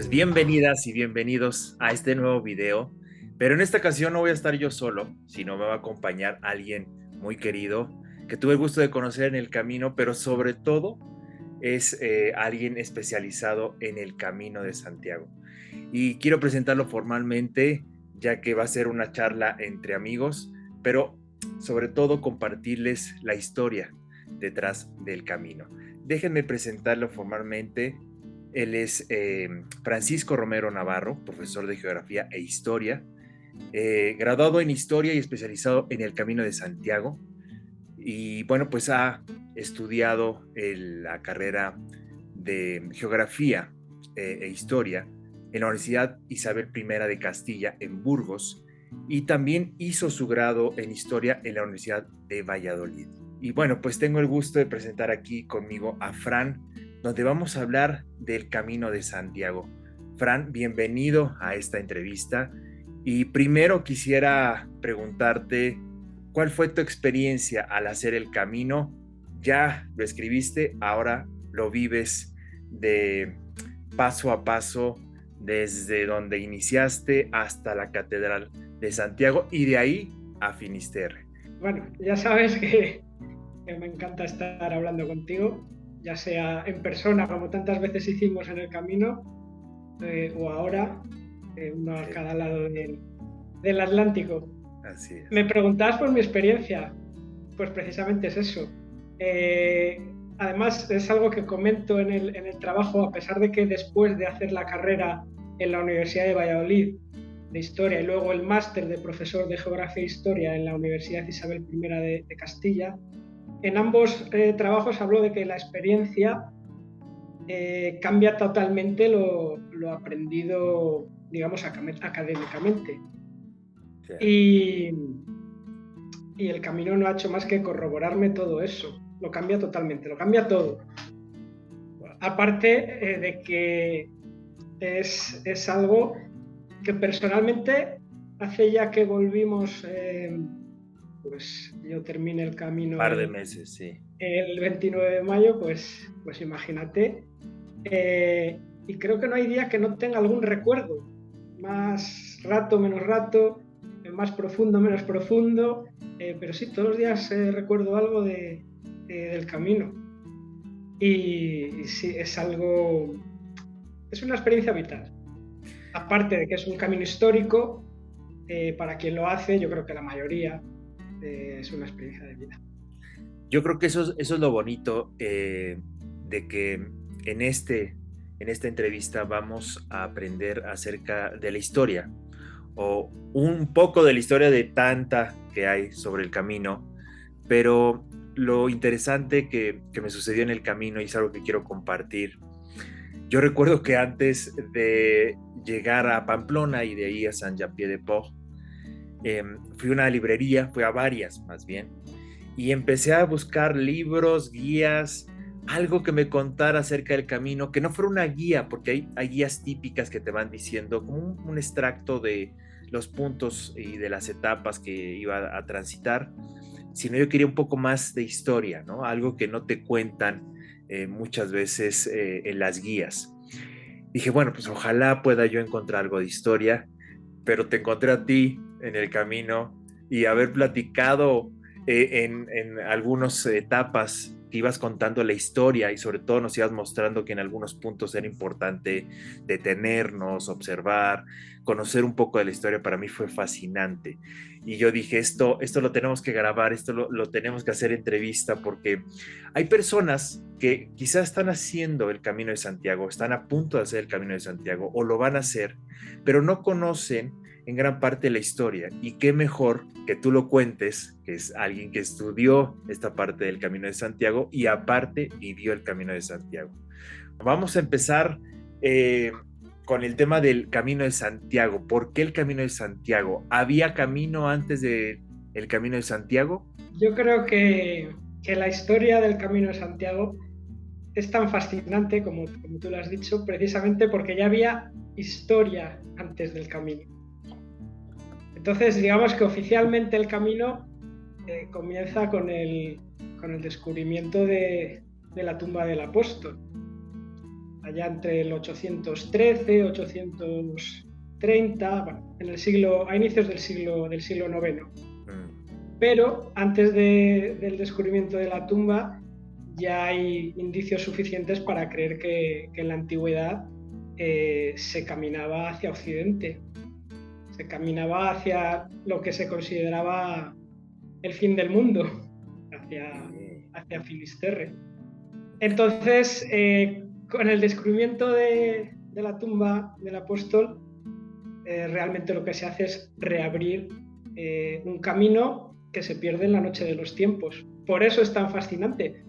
Pues bienvenidas y bienvenidos a este nuevo video, pero en esta ocasión no voy a estar yo solo, sino me va a acompañar alguien muy querido que tuve el gusto de conocer en el camino, pero sobre todo es alguien especializado en el Camino de Santiago. Y quiero presentarlo formalmente, ya que va a ser una charla entre amigos, pero sobre todo compartirles la historia detrás del camino. Déjenme presentarlo formalmente. Él es Francisco Romero Navarro, profesor de Geografía e Historia, graduado en Historia y especializado en el Camino de Santiago. Y bueno, pues ha estudiado la carrera de Geografía e Historia en la Universidad Isabel I de Castilla en Burgos y también hizo su grado en Historia en la Universidad de Valladolid. Y bueno, pues tengo el gusto de presentar aquí conmigo a Fran, donde vamos a hablar del Camino de Santiago. Fran, bienvenido a esta entrevista. Y primero quisiera preguntarte, ¿cuál fue tu experiencia al hacer el camino? Ya lo escribiste, ahora lo vives de paso a paso, desde donde iniciaste hasta la Catedral de Santiago y de ahí a Finisterre. Bueno, ya sabes que me encanta estar hablando contigo, ya sea en persona, como tantas veces hicimos en el camino, o ahora, uno a cada lado del Atlántico. Así es. Me preguntabas por mi experiencia, pues precisamente es eso. Además, es algo que comento en el trabajo, a pesar de que después de hacer la carrera en la Universidad de Valladolid de Historia y luego el máster de profesor de Geografía e Historia en la Universidad Isabel I de Castilla, en ambos trabajos hablo de que la experiencia cambia totalmente lo aprendido, digamos, académicamente. Sí. Y el camino no ha hecho más que corroborarme todo eso. Lo cambia totalmente, lo cambia todo. Aparte de que es algo que personalmente hace ya que volvimos, pues yo terminé el camino un par de meses, sí. El 29 de mayo, pues imagínate. Y creo que no hay día que no tenga algún recuerdo, más rato, menos rato, más profundo, menos profundo, pero sí, todos los días recuerdo algo del camino. Y sí, es una experiencia vital. Aparte de que es un camino histórico, para quien lo hace, yo creo que la mayoría es una experiencia de vida. Yo creo que eso es lo bonito de que en esta entrevista vamos a aprender acerca de la historia, o un poco de la historia de tanta que hay sobre el camino, pero lo interesante que me sucedió en el camino y es algo que quiero compartir. Yo recuerdo que antes de llegar a Pamplona y de ahí a Saint-Jean-Pied-de-Port, fui a una librería, fui a varias más bien, y empecé a buscar libros, guías, algo que me contara acerca del camino, que no fuera una guía, porque hay guías típicas que te van diciendo como un extracto de los puntos y de las etapas que iba a transitar, sino yo quería un poco más de historia, ¿no? Algo que no te cuentan muchas veces en las guías. Dije, bueno, pues ojalá pueda yo encontrar algo de historia, pero te encontré a ti en el camino y haber platicado en algunas etapas que ibas contando la historia y sobre todo nos ibas mostrando que en algunos puntos era importante detenernos, observar, conocer un poco de la historia. Para mí fue fascinante y yo dije, esto lo tenemos que grabar, esto lo tenemos que hacer entrevista, porque hay personas que quizás están haciendo el Camino de Santiago, están a punto de hacer el Camino de Santiago o lo van a hacer, pero no conocen en gran parte la historia, y qué mejor que tú lo cuentes, que es alguien que estudió esta parte del Camino de Santiago y aparte vivió el Camino de Santiago. Vamos a empezar con el tema del Camino de Santiago. ¿Por qué el Camino de Santiago? ¿Había camino antes del Camino de Santiago? Yo creo que la historia del Camino de Santiago es tan fascinante como tú lo has dicho, precisamente porque ya había historia antes del camino. Entonces, digamos que oficialmente el camino comienza con el descubrimiento de la tumba del apóstol. allá entre el 813, 830, bueno, a inicios del siglo IX. Pero antes del descubrimiento de la tumba ya hay indicios suficientes para creer que en la antigüedad se caminaba hacia Occidente, se caminaba hacia lo que se consideraba el fin del mundo, hacia Finisterre. Entonces, con el descubrimiento de la tumba del apóstol, realmente lo que se hace es reabrir un camino que se pierde en la noche de los tiempos. Por eso es tan fascinante,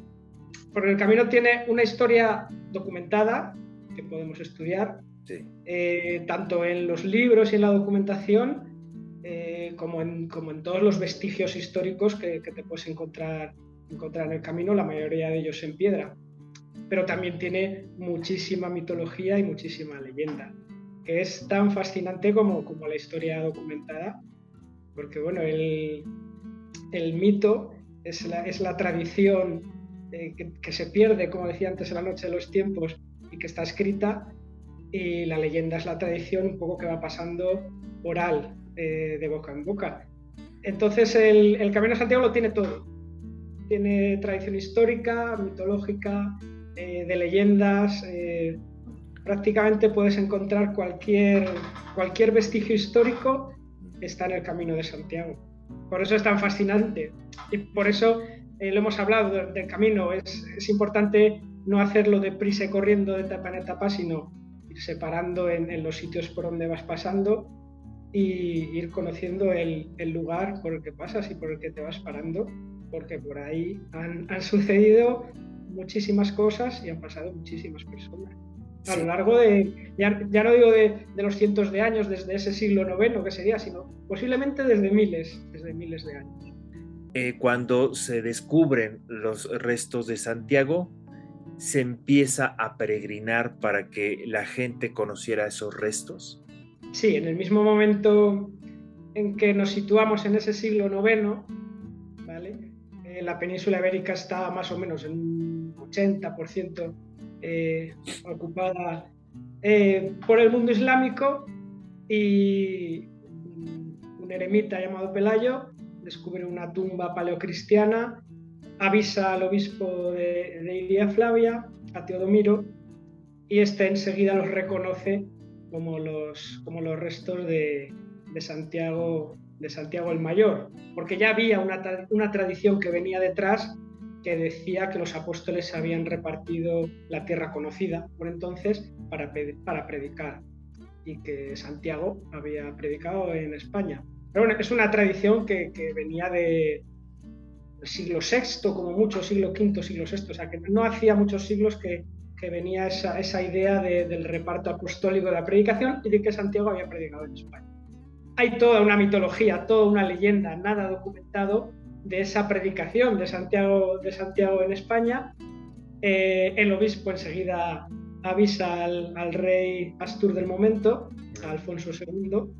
porque el camino tiene una historia documentada que podemos estudiar, sí. Tanto en los libros y en la documentación, como en todos los vestigios históricos que te puedes encontrar en el camino, la mayoría de ellos en piedra. Pero también tiene muchísima mitología y muchísima leyenda, que es tan fascinante como la historia documentada, porque bueno, el mito es la tradición que se pierde, como decía antes, en la noche de los tiempos y que está escrita, y la leyenda es la tradición un poco que va pasando oral, de boca en boca. Entonces el Camino de Santiago lo tiene todo. Tiene tradición histórica, mitológica, de leyendas. Prácticamente puedes encontrar cualquier vestigio histórico, está en el Camino de Santiago. Por eso es tan fascinante, y por eso lo hemos hablado del camino. Es importante no hacerlo deprisa y corriendo de etapa en etapa, sino ir separando en los sitios por donde vas pasando y ir conociendo el lugar por el que pasas y por el que te vas parando, porque por ahí han sucedido muchísimas cosas y han pasado muchísimas personas. Sí. A lo largo ya no digo de los cientos de años, desde ese siglo IX que sería, sino posiblemente desde miles de años. Cuando se descubren los restos de Santiago, se empieza a peregrinar para que la gente conociera esos restos. Sí, en el mismo momento en que nos situamos en ese siglo IX, ¿vale? La península ibérica está más o menos en un 80% ocupada por el mundo islámico, y un eremita llamado Pelayo descubre una tumba paleocristiana, avisa al obispo de Iria Flavia, a Teodomiro, y este enseguida los reconoce como los restos de Santiago el Mayor, porque ya había una tradición que venía detrás, que decía que los apóstoles habían repartido la tierra conocida por entonces para predicar, y que Santiago había predicado en España. Pero bueno, es una tradición que venía del siglo VI, como mucho, siglo V, siglo VI, o sea que no hacía muchos siglos que venía esa idea del reparto apostólico de la predicación, y de que Santiago había predicado en España. Hay toda una mitología, toda una leyenda, nada documentado, de esa predicación de Santiago en España. El obispo enseguida avisa al rey Astur del momento, a Alfonso II.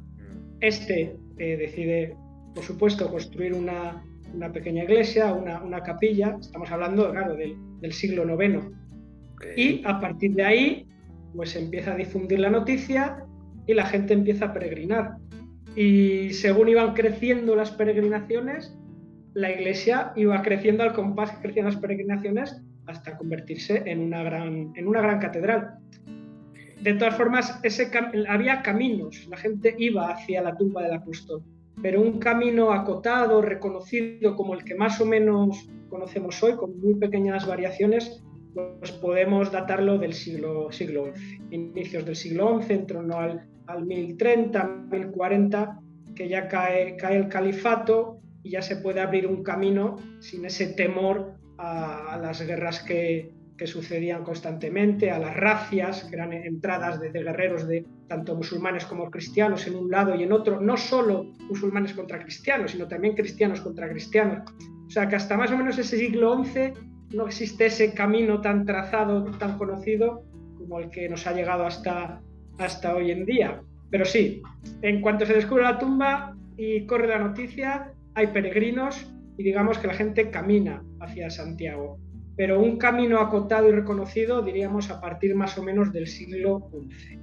Este decide, por supuesto, construir una pequeña iglesia, una capilla. Estamos hablando, claro, del siglo IX. Okay. Y a partir de ahí, pues empieza a difundir la noticia y la gente empieza a peregrinar. Y según iban creciendo las peregrinaciones, la iglesia iba creciendo al compás que crecían las peregrinaciones, hasta convertirse en una gran catedral. De todas formas, había caminos, la gente iba hacia la tumba del apóstol, pero un camino acotado, reconocido como el que más o menos conocemos hoy, con muy pequeñas variaciones, pues podemos datarlo del siglo XI, inicios del siglo XI, en torno al 1030, 1040, que ya cae el califato y ya se puede abrir un camino sin ese temor a las guerras que sucedían constantemente, a las racias, que eran entradas de guerreros de tanto musulmanes como cristianos en un lado y en otro, no solo musulmanes contra cristianos, sino también cristianos contra cristianos. O sea que hasta más o menos ese siglo XI no existe ese camino tan trazado, tan conocido como el que nos ha llegado hasta hoy en día. Pero sí, en cuanto se descubre la tumba y corre la noticia, hay peregrinos y digamos que la gente camina hacia Santiago. pero un camino acotado y reconocido, diríamos, a partir más o menos del siglo XI.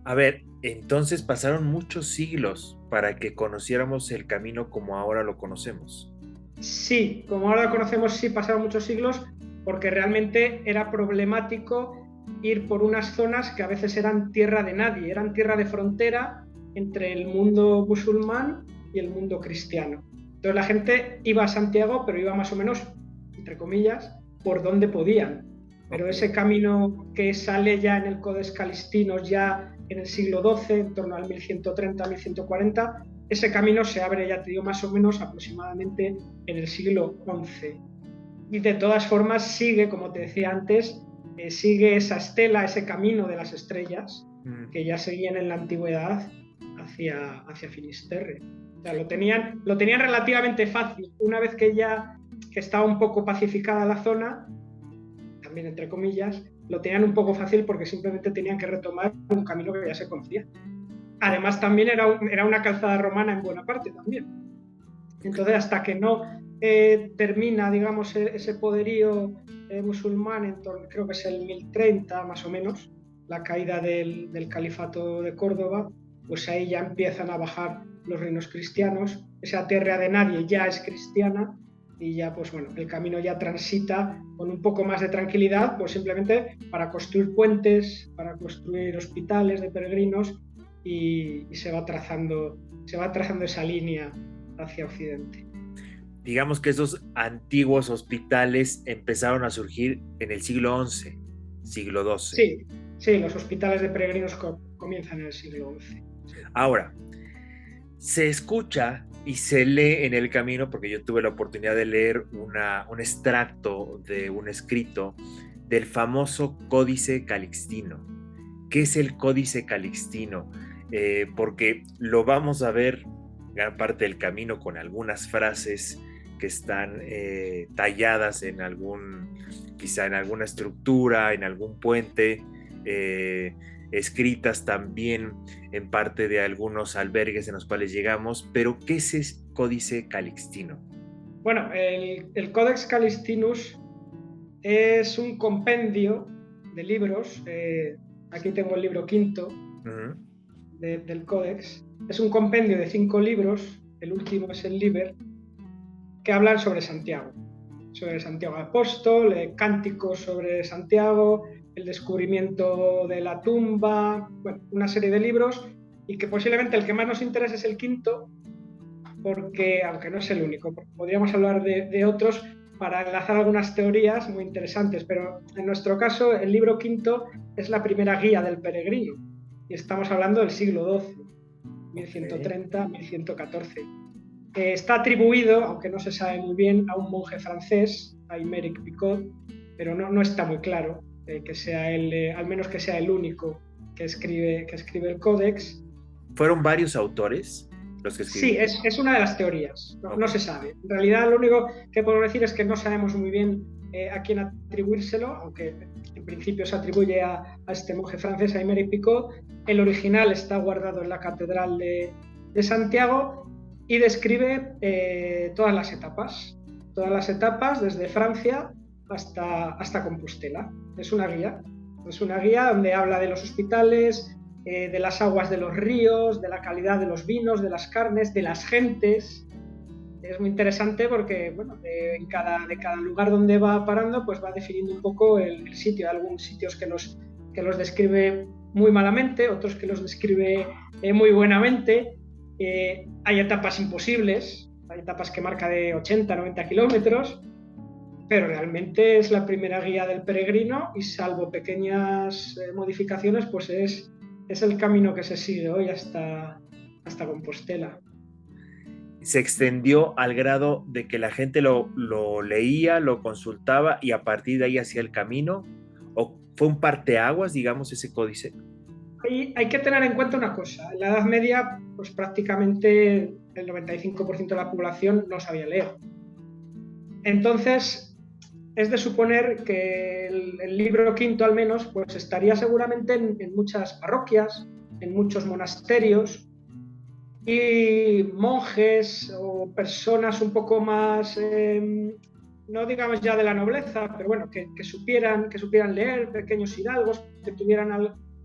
A ver, entonces pasaron muchos siglos para que conociéramos el camino como ahora lo conocemos. Sí, como ahora lo conocemos, sí pasaron muchos siglos, porque realmente era problemático ir por unas zonas que a veces eran tierra de nadie, eran tierra de frontera entre el mundo musulmán y el mundo cristiano. Entonces la gente iba a Santiago, pero iba más o menos, entre comillas, por donde podían. Pero Ok. ese camino que sale ya en el Codex Calistinos, ya en el siglo XII, en torno al 1130-1140, ese camino se abre, ya te digo, más o menos aproximadamente en el siglo XI. Y de todas formas sigue, como te decía antes, sigue esa estela, ese camino de las estrellas que ya seguían en la antigüedad hacia Finisterre. O sea, lo tenían relativamente fácil. Una vez que ya que estaba un poco pacificada la zona, también entre comillas, lo tenían un poco fácil porque simplemente tenían que retomar un camino que ya se conocía. Además, también era una calzada romana en buena parte también. Entonces, hasta que no termina, digamos, ese poderío musulmán, en creo que es el 1030 más o menos, la caída del califato de Córdoba, pues ahí ya empiezan a bajar los reinos cristianos, esa tierra de nadie ya es cristiana y ya, pues bueno, el camino ya transita con un poco más de tranquilidad, pues simplemente para construir puentes, para construir hospitales de peregrinos y se va trazando esa línea hacia Occidente. Digamos que esos antiguos hospitales empezaron a surgir en el siglo XI, siglo XII. Sí, los hospitales de peregrinos comienzan en el siglo XI. Sí. Ahora, se escucha y se lee en el camino, porque yo tuve la oportunidad de leer un extracto de un escrito del famoso Códice Calixtino. ¿Qué es el Códice Calixtino? Porque lo vamos a ver gran parte del camino con algunas frases que están talladas en quizá en alguna estructura, en algún puente, escritas también en parte de algunos albergues en los cuales llegamos, pero ¿qué es ese Códice Calixtino? Bueno, el Codex Calixtinus es un compendio de libros, aquí tengo el libro quinto del Códex, es un compendio de 5 libros, el último es el Liber, que hablan sobre Santiago Apóstol, cánticos sobre Santiago, el descubrimiento de la tumba, bueno, una serie de libros, y que posiblemente el que más nos interesa es el quinto, porque, aunque no es el único, podríamos hablar de otros para enlazar algunas teorías muy interesantes, pero en nuestro caso el libro quinto es la primera guía del peregrino, y estamos hablando del siglo XII, 1130-1114. Está atribuido, aunque no se sabe muy bien, a un monje francés, a Aymeric Picot, pero no está muy claro que sea él, al menos que sea el único que escribe el códex. ¿Fueron varios autores los que escribieron? Sí, es una de las teorías, no se sabe. En realidad lo único que podemos decir es que no sabemos muy bien a quién atribuírselo, aunque en principio se atribuye a este monje francés, a Aymeric Picot. El original está guardado en la Catedral de Santiago y describe todas las etapas desde Francia hasta Compostela. Es una guía donde habla de los hospitales, de las aguas de los ríos, de la calidad de los vinos, de las carnes, de las gentes. Es muy interesante porque, bueno, de cada lugar donde va parando, pues va definiendo un poco el sitio. Hay algunos sitios que los describe muy malamente, otros que los describe muy buenamente. Hay etapas imposibles, hay etapas que marca de 80, 90 kilómetros, pero realmente es la primera guía del peregrino y, salvo pequeñas modificaciones, pues es el camino que se sigue hoy hasta Compostela. Se extendió al grado de que la gente lo leía, lo consultaba y a partir de ahí hacía el camino, o fue un parteaguas, digamos, ese códice. Hay que tener en cuenta una cosa: en la Edad Media, pues prácticamente el 95% de la población no sabía leer. Entonces, es de suponer que el libro quinto, al menos, pues estaría seguramente en muchas parroquias, en muchos monasterios, y monjes o personas un poco más no digamos ya de la nobleza, pero bueno, que supieran leer, pequeños hidalgos, que tuvieran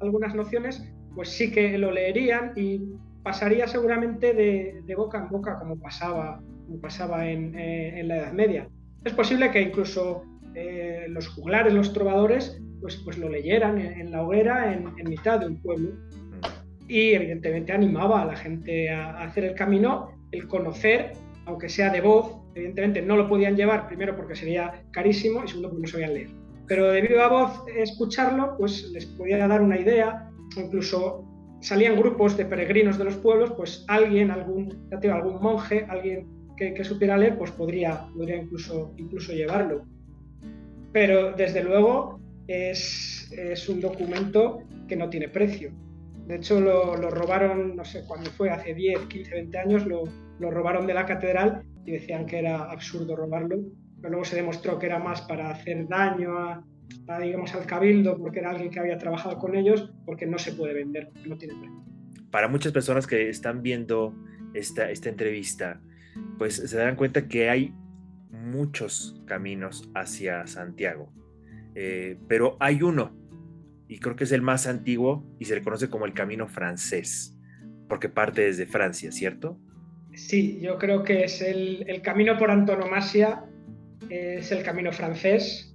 algunas nociones, pues sí que lo leerían y pasaría seguramente de boca en boca, como pasaba en la Edad Media. Es posible que incluso los juglares, los trovadores, pues lo leyeran en la hoguera en mitad de un pueblo. Y evidentemente animaba a la gente a hacer el camino, el conocer, aunque sea de voz. Evidentemente no lo podían llevar, primero porque sería carísimo y segundo porque no sabían leer. Pero de viva voz escucharlo, pues les podía dar una idea, incluso salían grupos de peregrinos de los pueblos, pues alguien, algún monje, alguien que supiera leer, pues podría incluso llevarlo. Pero desde luego es un documento que no tiene precio. De hecho, lo robaron, no sé cuándo fue, hace 10, 15, 20 años, lo robaron de la catedral y decían que era absurdo robarlo. Pero luego se demostró que era más para hacer daño digamos, al cabildo, porque era alguien que había trabajado con ellos, porque no se puede vender, porque no tiene precio. Para muchas personas que están viendo esta entrevista, pues se darán cuenta que hay muchos caminos hacia Santiago, pero hay uno, y creo que es el más antiguo, y se le conoce como el camino francés, porque parte desde Francia, ¿cierto? Sí, yo creo que es el camino por antonomasia, es el camino francés.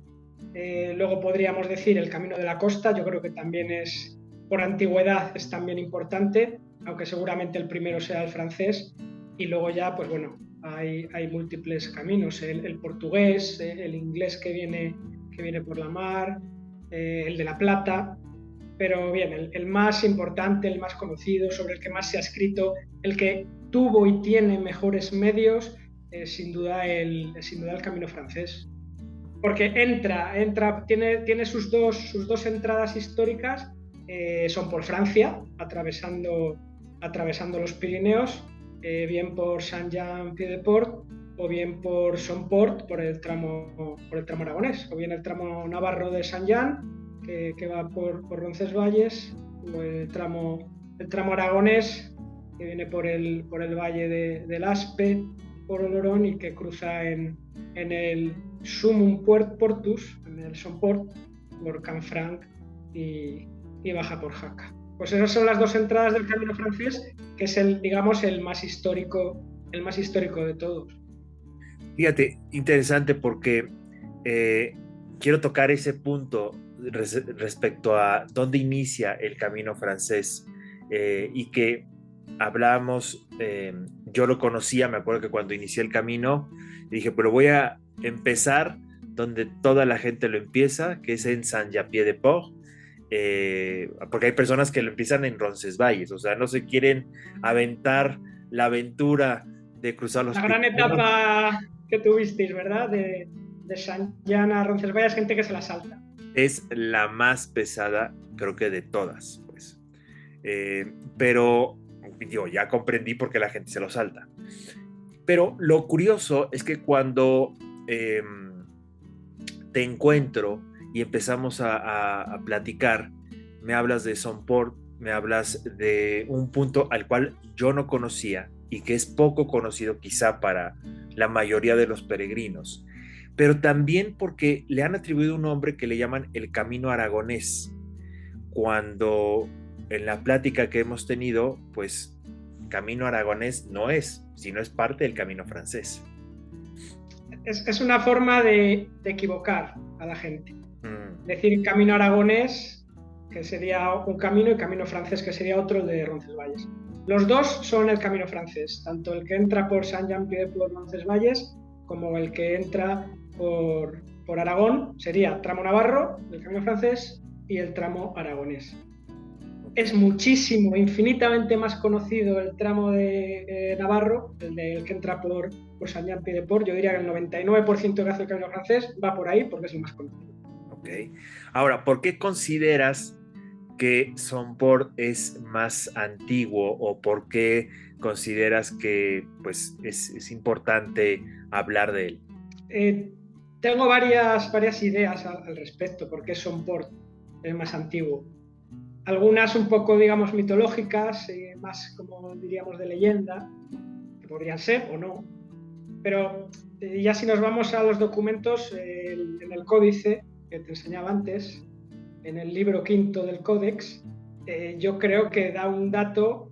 Luego podríamos decir el camino de la costa, yo creo que también es, por antigüedad, es también importante, aunque seguramente el primero sea el francés. Y luego ya, pues bueno, hay múltiples caminos, el portugués, el inglés que viene por la mar, el de la Plata. Pero bien, el más importante, el más conocido, sobre el que más se ha escrito, el que tuvo y tiene mejores medios, sin duda el camino francés. Porque tiene sus dos entradas históricas, son por Francia, atravesando los Pirineos, bien por Saint-Jean-Pied-de-Port o bien por Somport, por el tramo aragonés, o bien el tramo navarro de Saint-Jean, que va por Roncesvalles, o el tramo aragonés, que viene por el valle del Aspe, por Olorón, y que cruza en el Sumum Portus, en el Somport, por Canfranc y baja por Jaca. Pues esas son las dos entradas del camino francés, que es el más histórico de todos. Fíjate, interesante porque quiero tocar ese punto respecto a dónde inicia el camino francés, y que hablamos, yo lo conocía, me acuerdo que cuando inicié el camino dije, pero voy a empezar donde toda la gente lo empieza, que es en Saint-Jean-Pied-de-Port, porque hay personas que lo empiezan en Roncesvalles, o sea, no se quieren aventar la aventura de cruzar los La gran etapa que tuvisteis, ¿verdad? De Saint-Jean a Roncesvalles, gente que se la salta. Es la más pesada, creo que de todas, pues. Pero digo, ya comprendí por qué la gente se lo salta. Pero lo curioso es que cuando te encuentro y empezamos a platicar, me hablas de Somport, me hablas de un punto al cual yo no conocía y que es poco conocido quizá para la mayoría de los peregrinos, pero también porque le han atribuido un nombre que le llaman el Camino Aragonés, cuando en la plática que hemos tenido, pues Camino Aragonés no es, sino es parte del Camino Francés. Es una forma de equivocar a la gente. Decir Camino Aragonés, que sería un camino, y Camino Francés, que sería otro, de Roncesvalles. Los dos son el Camino Francés, tanto el que entra por Saint-Jean-Pied-de-Port, Roncesvalles, como el que entra por Aragón, sería tramo navarro, el Camino Francés, y el tramo aragonés. Es muchísimo, infinitamente más conocido el tramo de Navarro, el que entra por Saint-Jean-Pied-de-Port. Yo diría que el 99% que hace el camino francés va por ahí porque es el más conocido. Ok. Ahora, ¿por qué consideras que Somport es más antiguo, o por qué consideras que pues, es importante hablar de él? Tengo varias ideas al respecto, porque Somport es más antiguo. Algunas un poco, digamos, mitológicas, más como diríamos de leyenda, que podrían ser o no. Pero Ya si nos vamos a los documentos, en el códice que te enseñaba antes, en el libro quinto del Códex, yo creo que da un dato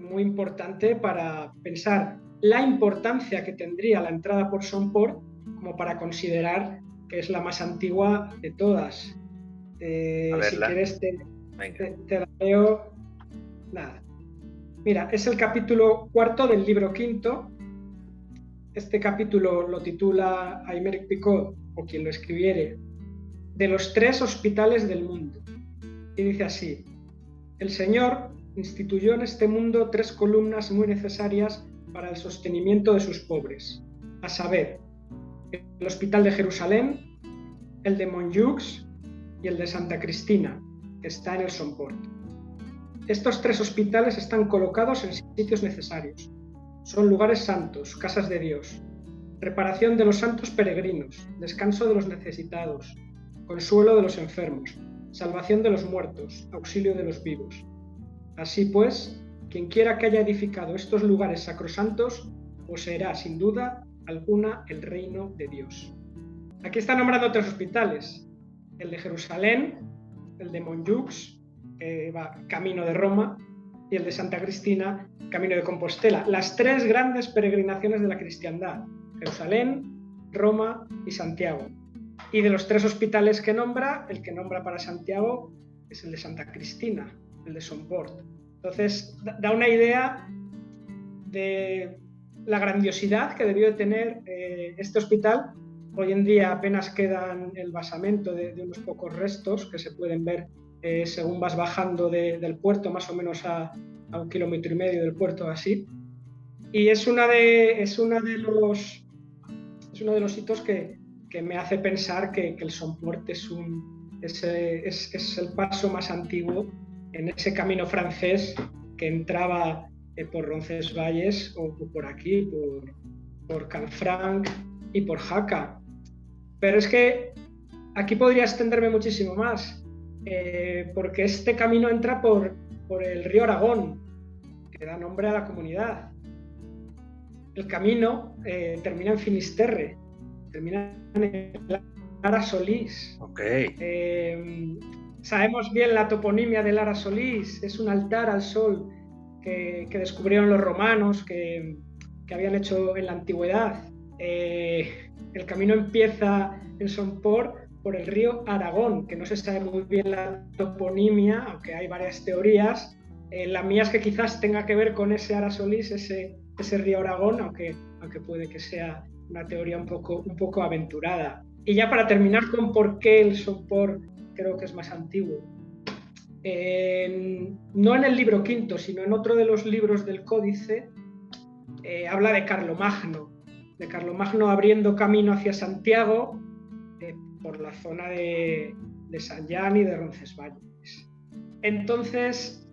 muy importante para pensar la importancia que tendría la entrada por Somport como para considerar que es la más antigua de todas. Si quieres te la leo. Nada. Mira, es el capítulo 4 del libro quinto. Este capítulo lo titula Aymeric Picot, o quien lo escribiere, de los 3 hospitales del mundo. Y dice así: el Señor instituyó en este mundo 3 columnas muy necesarias para el sostenimiento de sus pobres, a saber, el Hospital de Jerusalén, el de Montjuïc y el de Santa Cristina, que está en el Somport. Estos 3 hospitales están colocados en sitios necesarios. Son lugares santos, casas de Dios, reparación de los santos peregrinos, descanso de los necesitados, consuelo de los enfermos, salvación de los muertos, auxilio de los vivos. Así pues, quien quiera que haya edificado estos lugares sacrosantos, poseerá sin duda alguna el reino de Dios. Aquí está nombrando 3 hospitales: el de Jerusalén, el de Montjuïc, que va camino de Roma, y el de Santa Cristina, camino de Compostela. Las 3 grandes peregrinaciones de la cristiandad: Jerusalén, Roma y Santiago. Y de los 3 hospitales que nombra, el que nombra para Santiago es el de Santa Cristina, el de Somport. Entonces, da una idea de la grandiosidad que debió de tener este hospital. Hoy en día apenas quedan el basamento de unos pocos restos que se pueden ver según vas bajando del puerto, más o menos a 1,5 kilómetros del puerto, así. Y es uno de los hitos que me hace pensar que el Somport es el paso más antiguo en ese camino francés que entraba por Roncesvalles o por aquí, por Canfranc y por Jaca. Pero es que aquí podría extenderme muchísimo más, porque este camino entra por el río Aragón, que da nombre a la comunidad. El camino termina en Finisterre, termina en Lara Solís. Sabemos bien la toponimia de Lara Solís, es un altar al sol que descubrieron los romanos, que habían hecho en la antigüedad. El camino empieza en Somport por el río Aragón, que no se sabe muy bien la toponimia, aunque hay varias teorías. La mía es que quizás tenga que ver con ese Lara Solís, ese río Aragón, aunque puede que sea una teoría un poco aventurada. Y ya para terminar con por qué el Somport creo que es más antiguo. No en el libro quinto, sino en otro de los libros del Códice, habla de Carlomagno abriendo camino hacia Santiago por la zona de San Jan y de Roncesvalles. Entonces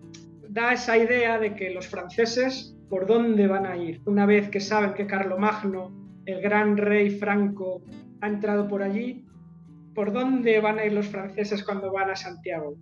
da esa idea de que los franceses, ¿por dónde van a ir? Una vez que saben que Carlomagno, el gran rey franco, ha entrado por allí, ¿por dónde van a ir los franceses cuando van a Santiago?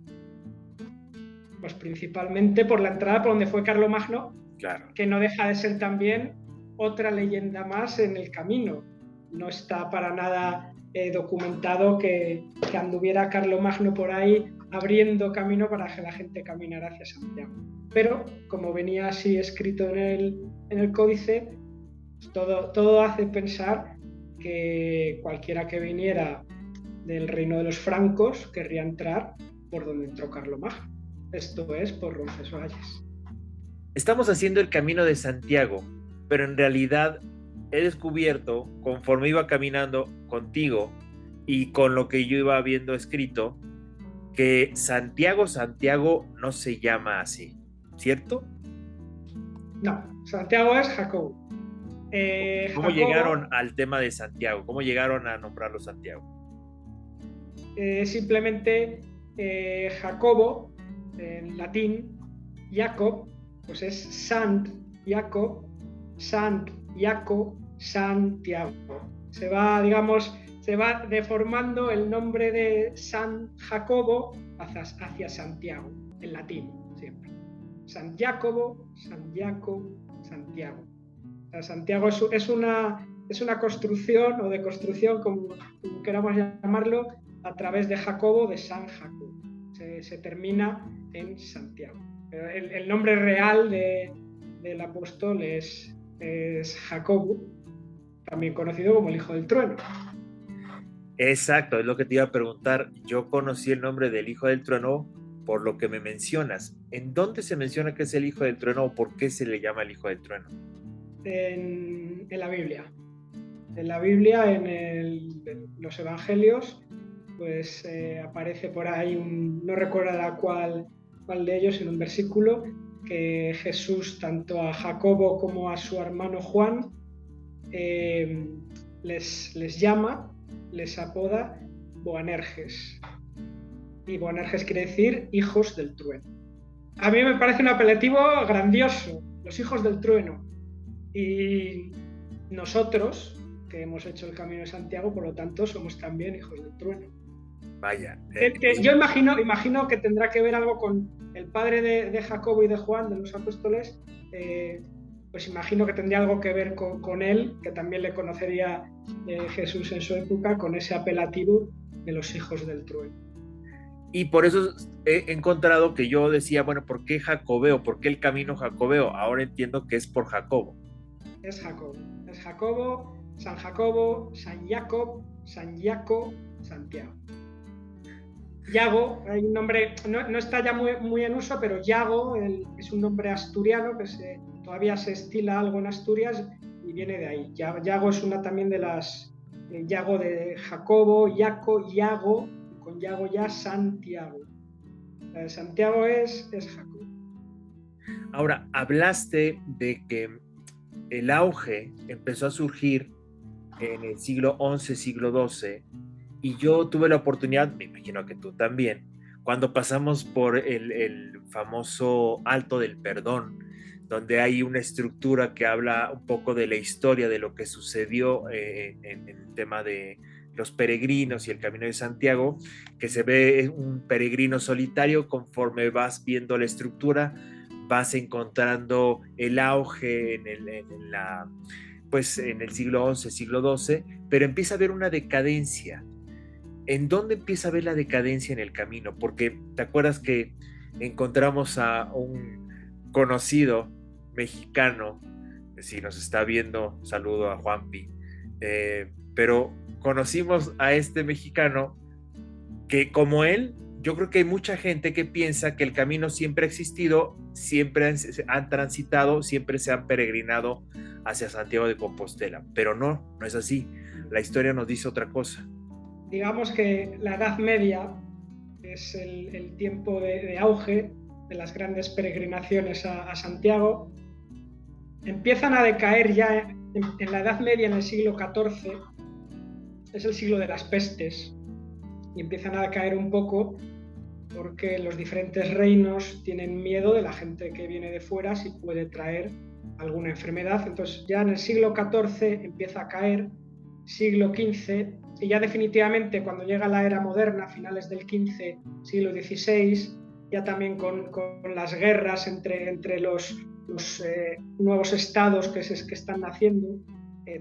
Pues principalmente por la entrada por donde fue Carlomagno, claro, que no deja de ser también otra leyenda más en el camino. No está para nada documentado que anduviera Carlomagno por ahí abriendo camino para que la gente caminara hacia Santiago. Pero, como venía así escrito en el códice, todo hace pensar que cualquiera que viniera del reino de los francos querría entrar por donde entró Carlomagno. Esto es por Roncesvalles. Estamos haciendo el camino de Santiago, pero en realidad he descubierto, conforme iba caminando contigo y con lo que yo iba viendo escrito, que Santiago no se llama así, ¿cierto? No, Santiago es Jacobo. ¿Cómo llegaron al tema de Santiago? ¿Cómo llegaron a nombrarlo Santiago? Simplemente Jacobo, en latín, Jacob, pues es Sant Jacob, Santiago. Se va deformando el nombre de San Jacobo hacia Santiago, en latín siempre. San Jacobo, Santiago. O sea, Santiago es es una construcción o deconstrucción, como queramos llamarlo, a través de Jacobo, de San Jacobo. Se termina en Santiago. Pero el nombre real del apóstol es Jacobo, también conocido como el Hijo del Trueno. Exacto, es lo que te iba a preguntar. Yo conocí el nombre del Hijo del Trueno por lo que me mencionas. ¿En dónde se menciona que es el Hijo del Trueno o por qué se le llama el Hijo del Trueno? En la Biblia. En la Biblia, en los Evangelios, pues aparece por ahí, no recuerdo cuál de ellos, en un versículo, que Jesús, tanto a Jacobo como a su hermano Juan, les llama, les apoda Boanerges. Y Boanerges quiere decir hijos del trueno. A mí me parece un apelativo grandioso, los hijos del trueno. Y nosotros, que hemos hecho el Camino de Santiago, por lo tanto, somos también hijos del trueno. Vaya. Yo imagino que tendrá que ver algo con el padre de Jacobo y de Juan, de los apóstoles. Pues imagino que tendría algo que ver con él, que también le conocería Jesús en su época, con ese apelativo de los hijos del trueno. Y por eso he encontrado que yo decía, bueno, ¿por qué Jacobeo? ¿Por qué el camino Jacobeo? Ahora entiendo que es por Jacobo. Es Jacobo, San Jacobo, San Jacob, San Jaco, Santiago. Yago, hay un nombre, no está ya muy en uso, pero Yago es un nombre asturiano que todavía se estila algo en Asturias y viene de ahí. Yago es una también de las, Yago de Jacobo, Yaco, Yago, con Yago ya Santiago. Santiago es Jacobo. Ahora, hablaste de que el auge empezó a surgir en el siglo XI, siglo XII, y yo tuve la oportunidad, me imagino que tú también, cuando pasamos por el famoso Alto del Perdón, donde hay una estructura que habla un poco de la historia de lo que sucedió en el tema de los peregrinos y el Camino de Santiago, que se ve un peregrino solitario. Conforme vas viendo la estructura, vas encontrando el auge en el siglo XI, siglo XII, pero empieza a haber una decadencia. ¿En dónde empieza a haber la decadencia en el camino? Porque te acuerdas que encontramos a un conocido mexicano, si nos está viendo, saludo a Juanpi, pero conocimos a este mexicano que, como él, yo creo que hay mucha gente que piensa que el camino siempre ha existido, siempre han transitado, siempre se han peregrinado hacia Santiago de Compostela, pero no es así. La historia nos dice otra cosa. Digamos que la Edad Media es el tiempo de auge de las grandes peregrinaciones a Santiago. Empiezan a decaer ya en la Edad Media, en el siglo XIV, es el siglo de las pestes, y empiezan a decaer un poco porque los diferentes reinos tienen miedo de la gente que viene de fuera si puede traer alguna enfermedad. Entonces ya en el siglo XIV empieza a caer, siglo XV, y ya definitivamente cuando llega la era moderna, finales del XV, siglo XVI, ya también con las guerras entre los nuevos estados que están naciendo,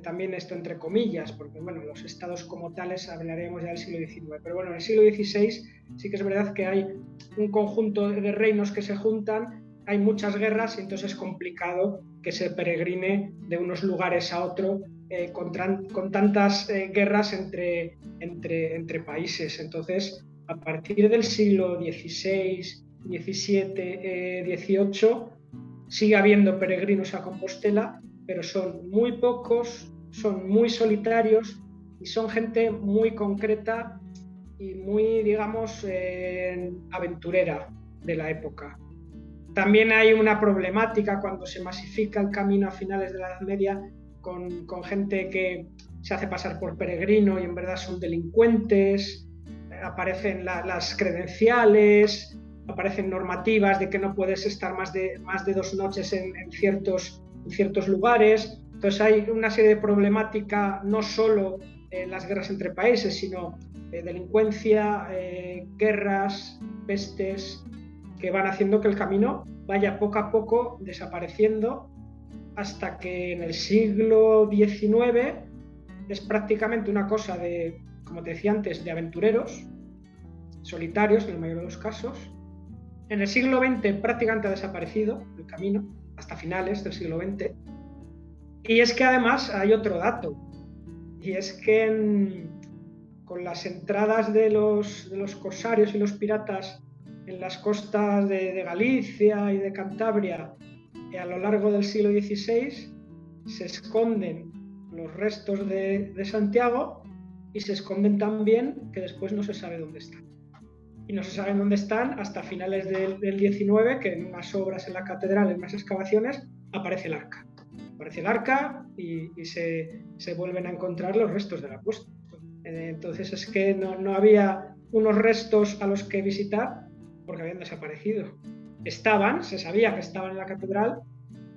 también esto entre comillas, porque bueno, los estados como tales hablaremos ya del siglo XIX, pero bueno, en el siglo XVI sí que es verdad que hay un conjunto de reinos que se juntan, hay muchas guerras y entonces es complicado que se peregrine de unos lugares a otro con tantas guerras entre países. Entonces, a partir del siglo XVI, XVII, XVIII, sigue habiendo peregrinos a Compostela, pero son muy pocos, son muy solitarios y son gente muy concreta y muy, digamos, aventurera de la época. También hay una problemática cuando se masifica el camino a finales de la Edad Media con gente que se hace pasar por peregrino y en verdad son delincuentes, aparecen las credenciales, aparecen normativas de que no puedes estar más de 2 noches en ciertos lugares. Entonces hay una serie de problemática, no solo las guerras entre países, sino delincuencia, guerras, pestes, que van haciendo que el camino vaya poco a poco desapareciendo hasta que en el siglo XIX es prácticamente una cosa de, como te decía antes, de aventureros, solitarios en la mayoría de los casos. En el siglo XX prácticamente ha desaparecido el camino, hasta finales del siglo XX. Y es que además hay otro dato, y es que con las entradas de los corsarios y los piratas en las costas de Galicia y de Cantabria a lo largo del siglo XVI, se esconden los restos de Santiago y se esconden también que después no se sabe dónde están. Y no se sabe dónde están hasta finales del XIX, que en unas obras en la catedral, en unas excavaciones, aparece el arca. Aparece el arca y se vuelven a encontrar los restos del apóstol. Entonces es que no había unos restos a los que visitar porque habían desaparecido. Se sabía que estaban en la catedral,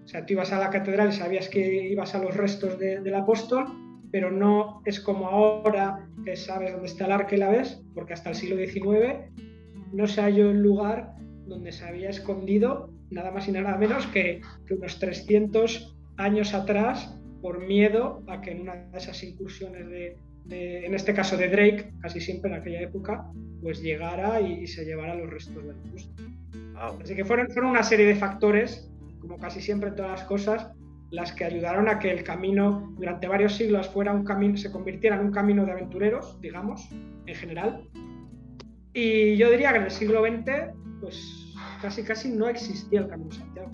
o sea, tú ibas a la catedral y sabías que ibas a los restos del apóstol, pero no es como ahora que sabes dónde está el arca y la ves, porque hasta el siglo XIX no se halló un lugar donde se había escondido nada más y nada menos que unos 300 años atrás, por miedo a que en una de esas incursiones en este caso de Drake, casi siempre en aquella época, pues llegara y se llevara los restos del apóstol. Wow. Así que fueron una serie de factores, como casi siempre en todas las cosas, las que ayudaron a que el camino durante varios siglos se convirtiera en un camino de aventureros, digamos, en general. Y yo diría que en el siglo XX, pues casi no existía el Camino de Santiago.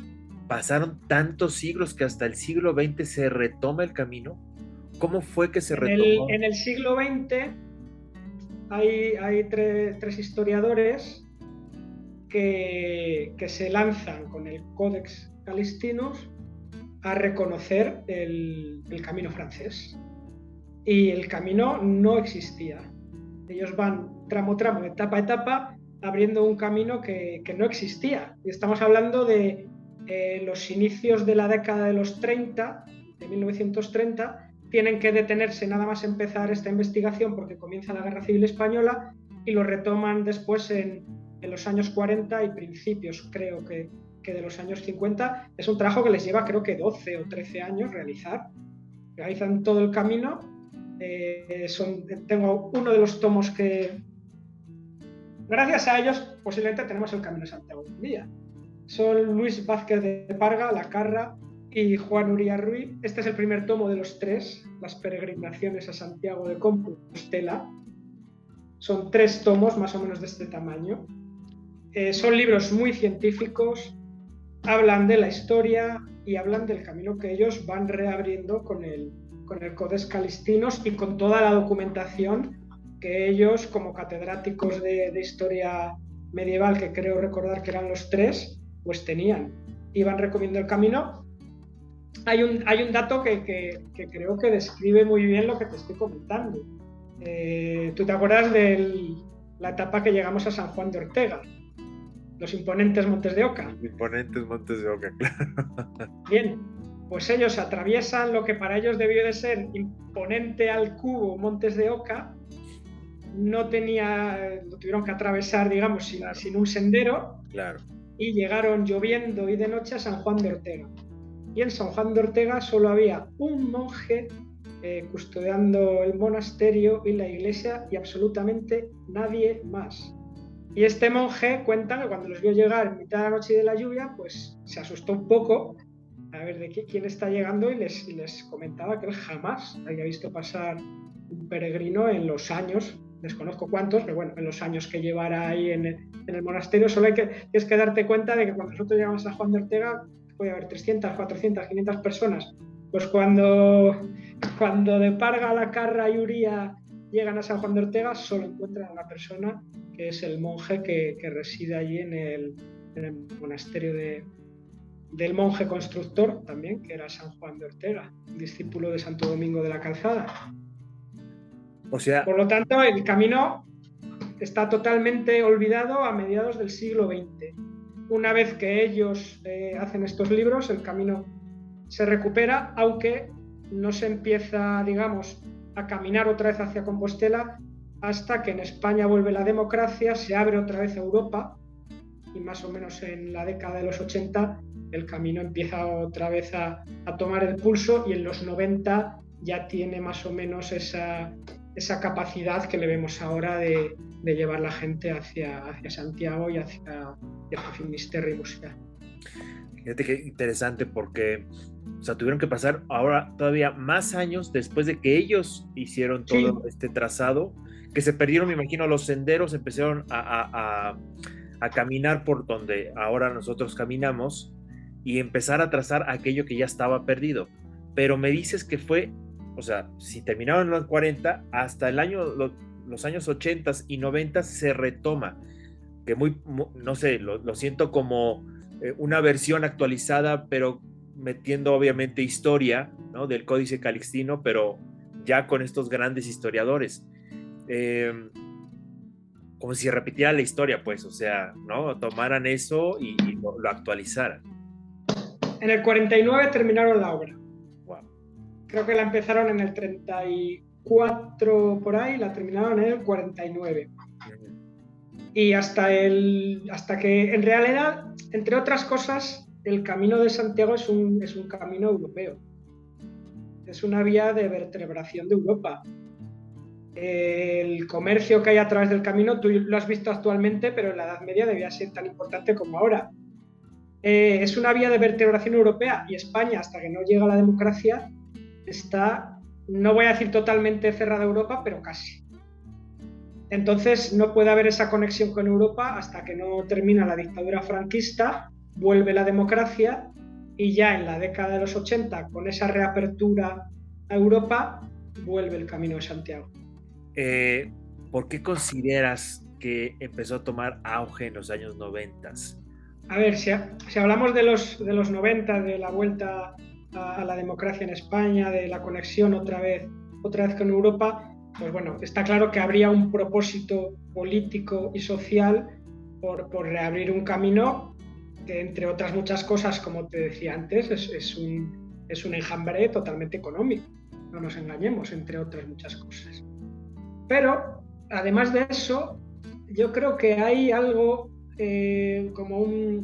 Pasaron tantos siglos que hasta el siglo XX se retoma el camino. ¿Cómo fue que se retomó? En el siglo XX hay tres historiadores que se lanzan con el Codex Calistinus a reconocer el camino francés. Y el camino no existía. Ellos van tramo, etapa a etapa, abriendo un camino que no existía. Y estamos hablando de los inicios de la década de los 30, de 1930, tienen que detenerse nada más empezar esta investigación porque comienza la Guerra Civil Española y lo retoman después en los años 40 y principios, creo que de los años 50. Es un trabajo que les lleva creo que 12 o 13 años realizar. Realizan todo el camino. Tengo uno de los tomos que, gracias a ellos, posiblemente tenemos el Camino de Santiago hoy en día. Son Luis Vázquez de Parga, La Carra, y Juan Uría Ruiz. Este es el primer tomo de los tres, Las peregrinaciones a Santiago de Compostela. Son 3 tomos más o menos de este tamaño. Son libros muy científicos, hablan de la historia y hablan del camino que ellos van reabriendo con el Codex Calistinus y con toda la documentación que ellos, como catedráticos de historia medieval, que creo recordar que eran los 3, pues tenían. Iban recomiendo el camino. Hay un dato que creo que describe muy bien lo que te estoy comentando. ¿Tú te acuerdas de la etapa que llegamos a San Juan de Ortega? Los imponentes Montes de Oca. Imponentes Montes de Oca, claro. Bien, pues ellos atraviesan lo que para ellos debió de ser imponente al cubo Montes de Oca. Lo tuvieron que atravesar, digamos, sin un sendero. Claro. Y llegaron lloviendo y de noche a San Juan de Ortega. Y en San Juan de Ortega solo había un monje custodiando el monasterio y la iglesia y absolutamente nadie más. Y este monje cuenta que cuando los vio llegar en mitad de la noche y de la lluvia, pues se asustó un poco a ver de quién está llegando y les comentaba que él jamás había visto pasar un peregrino en los años, desconozco cuántos, pero bueno, en los años que llevara ahí en el monasterio. Solo es que darte cuenta de que cuando nosotros llegamos a San Juan de Ortega puede haber 300, 400, 500 personas. Pues cuando de Parga, La Carra y Uría llegan a San Juan de Ortega, solo encuentran a una persona, que es el monje que reside allí en el monasterio del monje constructor también, que era San Juan de Ortega, discípulo de Santo Domingo de la Calzada. O sea, por lo tanto, el camino está totalmente olvidado a mediados del siglo XX. Una vez que ellos hacen estos libros, el camino se recupera, aunque no se empieza, digamos, a caminar otra vez hacia Compostela hasta que en España vuelve la democracia, se abre otra vez a Europa y más o menos en la década de los 80 el camino empieza otra vez a tomar el pulso y en los 90 ya tiene más o menos esa capacidad que le vemos ahora de llevar la gente hacia Santiago y hacia Finisterre y Musia. Fíjate qué interesante porque, o sea, tuvieron que pasar ahora todavía más años después de que ellos hicieron todo este trazado, que se perdieron, me imagino, los senderos, empezaron a caminar por donde ahora nosotros caminamos y empezar a trazar aquello que ya estaba perdido. Pero me dices que fue, o sea, si terminaron en los 40, hasta el año, los años 80 y 90 se retoma, que no sé, lo siento como una versión actualizada, pero metiendo obviamente historia, ¿no? Del Códice Calixtino, pero ya con estos grandes historiadores. Como si se repitiera la historia, pues, o sea, ¿no? Tomaran eso y lo actualizaran. En el 49 terminaron la obra. Wow. Creo que la empezaron en el 34 por ahí, la terminaron en el 49. Y hasta que en realidad, entre otras cosas, el Camino de Santiago es un camino europeo. Es una vía de vertebración de Europa. El comercio que hay a través del camino, tú lo has visto actualmente, pero en la Edad Media debía ser tan importante como ahora. Es una vía de vertebración europea y España, hasta que no llega la democracia, está, no voy a decir totalmente cerrada a Europa, pero casi. Entonces no puede haber esa conexión con Europa hasta que no termina la dictadura franquista, vuelve la democracia y ya en la década de los 80, con esa reapertura a Europa, vuelve el Camino de Santiago. ¿Por qué consideras que empezó a tomar auge en los años 90? A ver, si hablamos de los 90, de la vuelta a la democracia en España, de la conexión otra vez con Europa, pues bueno, está claro que habría un propósito político y social por reabrir un camino que, entre otras muchas cosas, como te decía antes, es un enjambre totalmente económico. No nos engañemos, entre otras muchas cosas. Pero, además de eso, yo creo que hay algo como un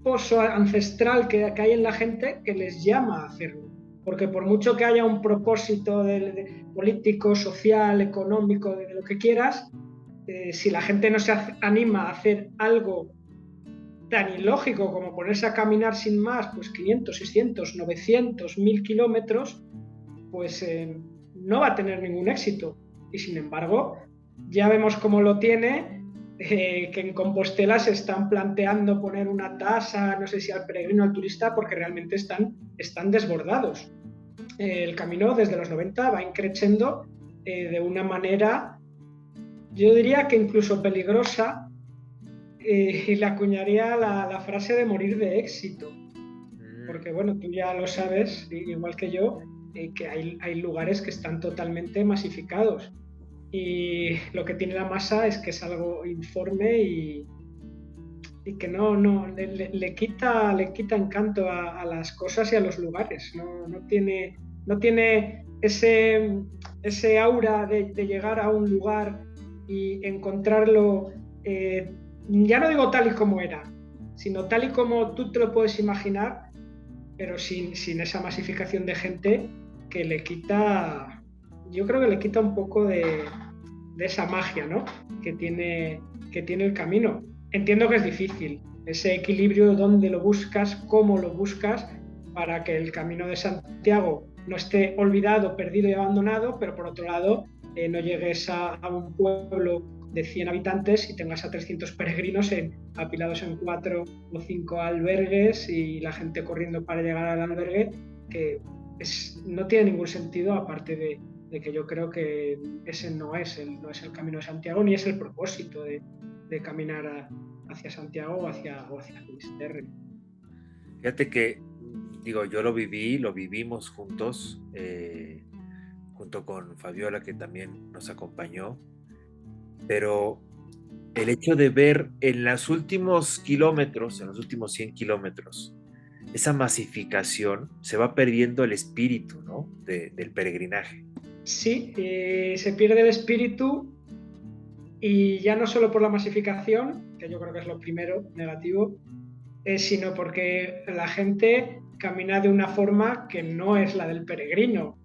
pozo ancestral que hay en la gente que les llama a hacerlo. Porque por mucho que haya un propósito de político, social, económico, de lo que quieras, si la gente no se anima a hacer algo tan ilógico como ponerse a caminar sin más, pues 500, 600, 900, 1000 kilómetros, pues no va a tener ningún éxito. Y sin embargo, ya vemos cómo lo tiene, que en Compostela se están planteando poner una tasa, no sé si al peregrino o al turista, porque realmente están desbordados. El camino desde los 90 va increciendo de una manera, yo diría que incluso peligrosa, y le acuñaría la frase de morir de éxito. Porque bueno, tú ya lo sabes, igual que yo, que hay lugares que están totalmente masificados. Y lo que tiene la masa es que es algo informe y que no le quita encanto a las cosas y a los lugares. No tiene ese aura de llegar a un lugar y encontrarlo, ya no digo tal y como era, sino tal y como tú te lo puedes imaginar, pero sin esa masificación de gente que le quita, yo creo que le quita un poco de esa magia, ¿no? que tiene el camino. Entiendo que es difícil, ese equilibrio, dónde lo buscas, cómo lo buscas, para que el Camino de Santiago no esté olvidado, perdido y abandonado, pero por otro lado no llegues a un pueblo de 100 habitantes y tengas a 300 peregrinos apilados en 4 o 5 albergues y la gente corriendo para llegar al albergue, que no tiene ningún sentido, aparte de que yo creo que ese no es el Camino de Santiago, ni es el propósito de caminar hacia Santiago o hacia Finisterre. Fíjate que, digo, yo lo vivimos juntos, junto con Fabiola, que también nos acompañó, pero el hecho de ver en los últimos kilómetros, en los últimos 100 kilómetros, esa masificación, se va perdiendo el espíritu, ¿no? del peregrinaje. Sí, se pierde el espíritu, y ya no solo por la masificación, que yo creo que es lo primero negativo, sino porque la gente camina de una forma que no es la del peregrino.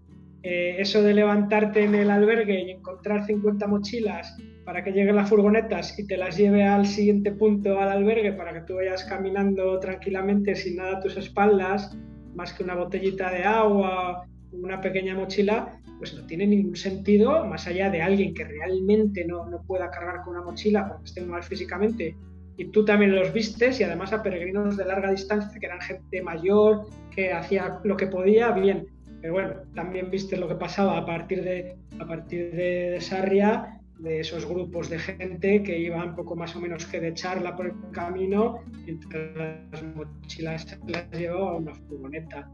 eso de levantarte en el albergue y encontrar 50 mochilas para que lleguen las furgonetas y te las lleve al siguiente punto al albergue para que tú vayas caminando tranquilamente sin nada a tus espaldas, más que una botellita de agua, una pequeña mochila, pues no tiene ningún sentido, más allá de alguien que realmente no pueda cargar con una mochila porque esté mal físicamente, y tú también los vistes, y además a peregrinos de larga distancia, que eran gente mayor, que hacía lo que podía, bien. Pero bueno, también viste lo que pasaba a partir de Sarria, de esos grupos de gente que iban poco más o menos que de charla por el camino, entre las mochilas las llevaba a una furgoneta.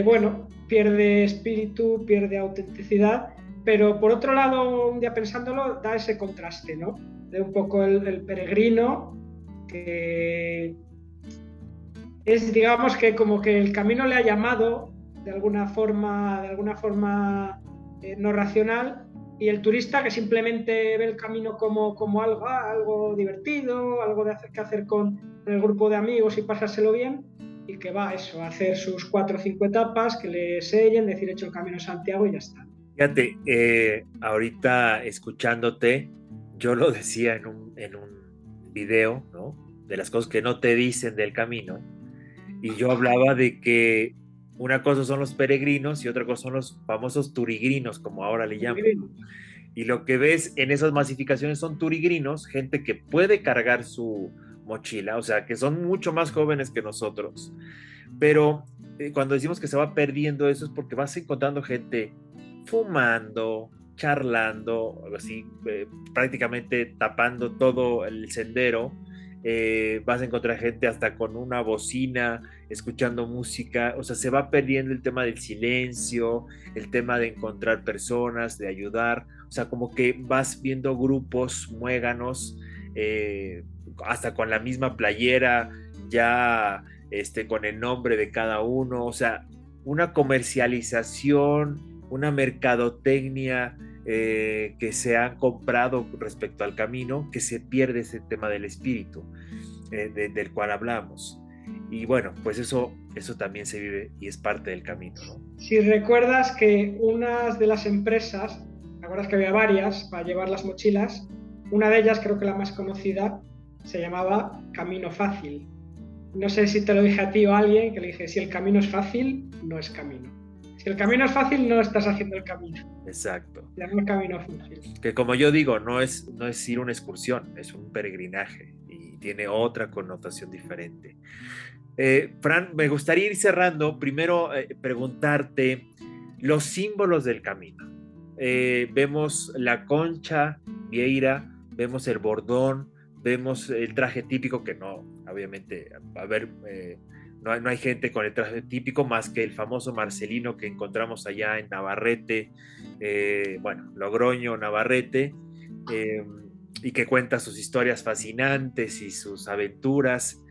Bueno, pierde espíritu, pierde autenticidad, pero por otro lado, un día pensándolo, da ese contraste, ¿no? De un poco el peregrino, que es, digamos, que como que el camino le ha llamado de alguna forma no racional, y el turista que simplemente ve el camino como algo divertido, algo que hacer con el grupo de amigos y pasárselo bien, y que va eso, a hacer sus 4 o 5 etapas, que le sellen, decir hecho el Camino de Santiago y ya está. Fíjate, ahorita escuchándote, yo lo decía en un video, ¿no? De las cosas que no te dicen del camino, y yo hablaba de que una cosa son los peregrinos y otra cosa son los famosos turigrinos, como ahora le llaman. Y lo que ves en esas masificaciones son turigrinos, gente que puede cargar su mochila, o sea, que son mucho más jóvenes que nosotros. Pero cuando decimos que se va perdiendo eso es porque vas encontrando gente fumando, charlando, así, prácticamente tapando todo el sendero. Vas a encontrar gente hasta con una bocina, escuchando música, o sea, se va perdiendo el tema del silencio, el tema de encontrar personas, de ayudar, o sea, como que vas viendo grupos muéganos, hasta con la misma playera, ya con el nombre de cada uno, o sea, una comercialización, una mercadotecnia que se han comprado respecto al camino, que se pierde ese tema del espíritu del cual hablamos. Y bueno, pues eso también se vive y es parte del camino, ¿no? Si recuerdas que unas de las empresas, ¿te acuerdas que había varias para llevar las mochilas? Una de ellas, creo que la más conocida, se llamaba Camino Fácil. No sé si te lo dije a ti o a alguien, que le dije, si el camino es fácil, no es camino. Si el camino es fácil, no estás haciendo el camino. Exacto. Ya no es camino fácil. Que como yo digo, no es ir a una excursión, es un peregrinaje y tiene otra connotación diferente. Fran, me gustaría ir cerrando. Primero, preguntarte los símbolos del camino. Vemos la concha vieira, vemos el bordón, vemos el traje típico, que no, obviamente, a ver, no hay gente con el traje típico más que el famoso Marcelino que encontramos allá en Navarrete, bueno, Logroño, Navarrete, y que cuenta sus historias fascinantes y sus aventuras.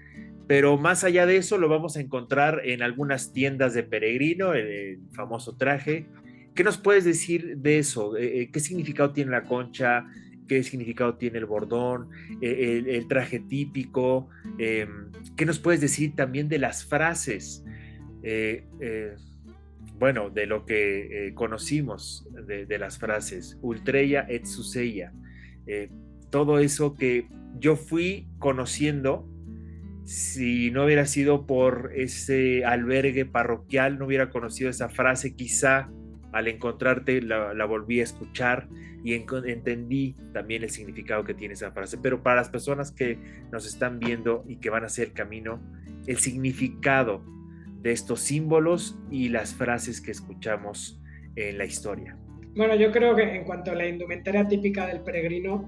Pero más allá de eso lo vamos a encontrar en algunas tiendas de peregrino, el famoso traje. ¿Qué nos puedes decir de eso? ¿Qué significado tiene la concha? ¿Qué significado tiene el bordón? El traje típico. ¿Qué nos puedes decir también de las frases? Bueno, de lo que conocimos de las frases. Ultreia et suseia. Todo eso que yo fui conociendo. Si no hubiera sido por ese albergue parroquial, no hubiera conocido esa frase, quizá al encontrarte la volví a escuchar y entendí también el significado que tiene esa frase. Pero para las personas que nos están viendo y que van a hacer el camino, el significado de estos símbolos y las frases que escuchamos en la historia. Bueno, yo creo que en cuanto a la indumentaria típica del peregrino,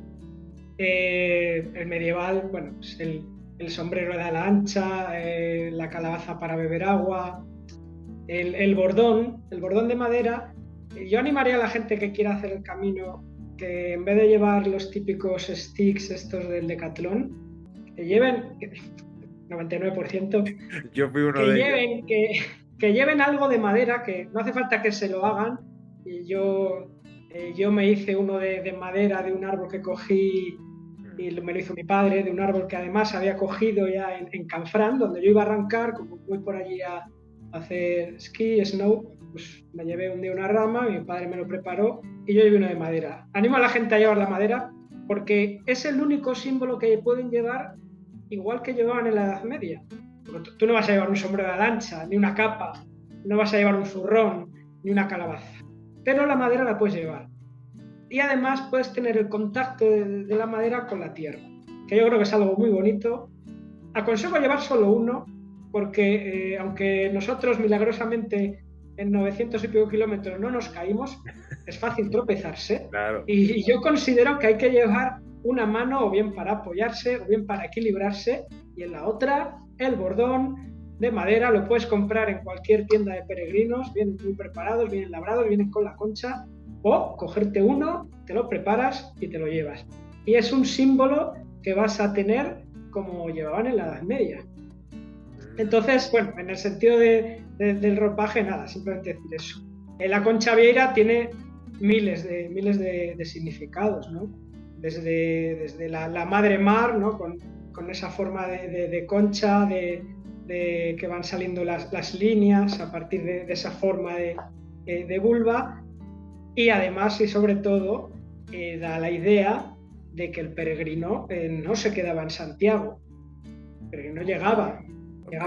el medieval, bueno, pues el sombrero de ala ancha, la calabaza para beber agua, el bordón de madera. Yo animaría a la gente que quiera hacer el camino que en vez de llevar los típicos sticks estos del Decathlon, que lleven 99%, yo fui uno de ellos. Que lleven algo de madera, que no hace falta que se lo hagan. Y yo me hice uno de madera de un árbol que cogí, y me lo hizo mi padre, de un árbol que además había cogido ya en Canfrán, donde yo iba a arrancar, como voy por allí a hacer esquí, snow, pues me llevé un día una rama, mi padre me lo preparó y yo llevé uno de madera. Animo a la gente a llevar la madera porque es el único símbolo que pueden llevar igual que llevaban en la Edad Media. Tú no vas a llevar un sombrero de lancha, ni una capa, no vas a llevar un zurrón, ni una calabaza. Pero la madera la puedes llevar. Y además puedes tener el contacto de la madera con la tierra, que yo creo que es algo muy bonito. Aconsejo llevar solo uno, porque aunque nosotros milagrosamente en 900 y pico kilómetros no nos caímos, es fácil tropezarse. Claro. Y yo considero que hay que llevar una mano o bien para apoyarse o bien para equilibrarse, y en la otra el bordón de madera. Lo puedes comprar en cualquier tienda de peregrinos, vienen muy preparados, vienen labrados, vienen con la concha, o cogerte uno, te lo preparas y te lo llevas. Y es un símbolo que vas a tener como llevaban en la Edad Media. Entonces, bueno, en el sentido del ropaje, nada, simplemente decir eso. La concha vieira tiene miles de significados, ¿no? Desde la madre mar, ¿no? Con esa forma de concha, que van saliendo las líneas a partir de esa forma de vulva, y además y sobre todo da la idea de que el peregrino no se quedaba en Santiago, el peregrino llegaba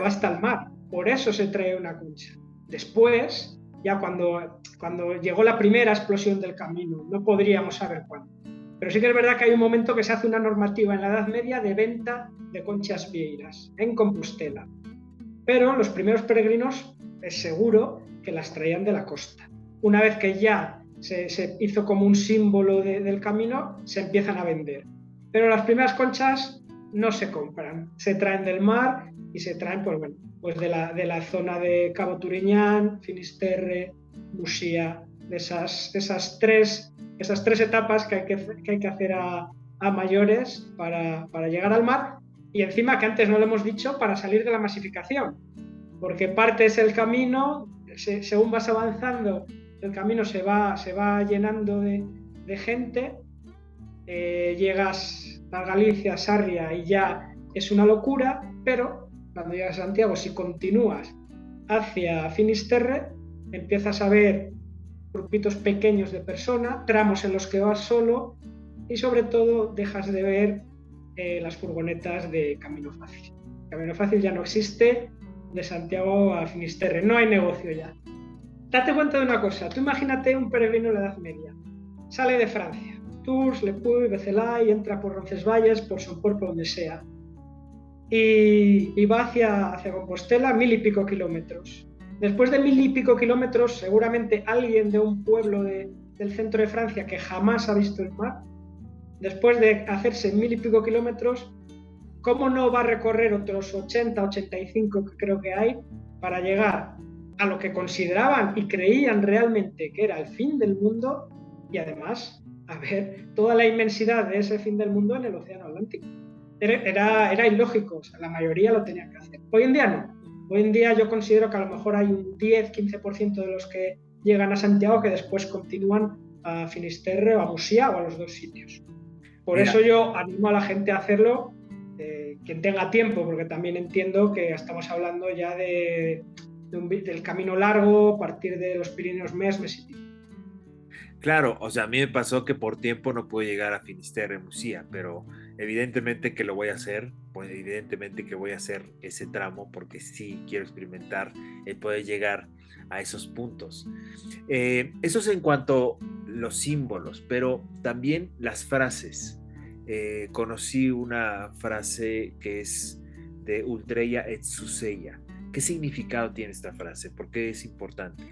hasta el mar, por eso se trae una concha. Después, ya cuando llegó la primera explosión del camino, no podríamos saber cuándo, pero sí que es verdad que hay un momento que se hace una normativa en la Edad Media de venta de conchas vieiras en Compostela, pero los primeros peregrinos es seguro que las traían de la costa. Una vez que ya se hizo como un símbolo del camino, se empiezan a vender. Pero las primeras conchas no se compran, se traen del mar y se traen pues de la zona de Cabo Turiñán, Finisterre, Muxía, de esas tres etapas que hay que hacer a mayores para llegar al mar, y encima, que antes no lo hemos dicho, para salir de la masificación, porque partes el camino, según vas avanzando, el camino se va llenando de gente, llegas a Galicia, Sarria, y ya es una locura, pero cuando llegas a Santiago, si continúas hacia Finisterre, empiezas a ver grupitos pequeños de personas, tramos en los que vas solo, y sobre todo dejas de ver las furgonetas de Camino Fácil. Camino Fácil ya no existe, de Santiago a Finisterre, no hay negocio ya. Date cuenta de una cosa, tú imagínate un peregrino de la Edad Media, sale de Francia, Tours, Le Puy, Becelay, entra por Roncesvalles, por Somport, por donde sea, y va hacia Compostela, 1000 y pico kilómetros. Después de 1000 y pico kilómetros, seguramente alguien de un pueblo del centro de Francia que jamás ha visto el mar, después de hacerse 1000 y pico kilómetros, ¿cómo no va a recorrer otros 80, 85 que creo que hay para llegar a lo que consideraban y creían realmente que era el fin del mundo, y además a ver toda la inmensidad de ese fin del mundo en el Océano Atlántico? Era ilógico, o sea, la mayoría lo tenían que hacer. Hoy en día no. Hoy en día yo considero que a lo mejor hay un 10-15% de los que llegan a Santiago que después continúan a Finisterre o a Muxía o a los dos sitios. Por eso yo animo a la gente a hacerlo, quien tenga tiempo, porque también entiendo que estamos hablando ya del camino largo, a partir de los Pirineos mes y pico. Claro, o sea, a mí me pasó que por tiempo no pude llegar a Finisterre, Muxía, pero evidentemente que lo voy a hacer, pues evidentemente que voy a hacer ese tramo porque sí quiero experimentar el poder llegar a esos puntos. Eso es en cuanto a los símbolos, pero también las frases. Conocí una frase que es de Ultreya et Suseya. ¿Qué significado tiene esta frase? ¿Por qué es importante?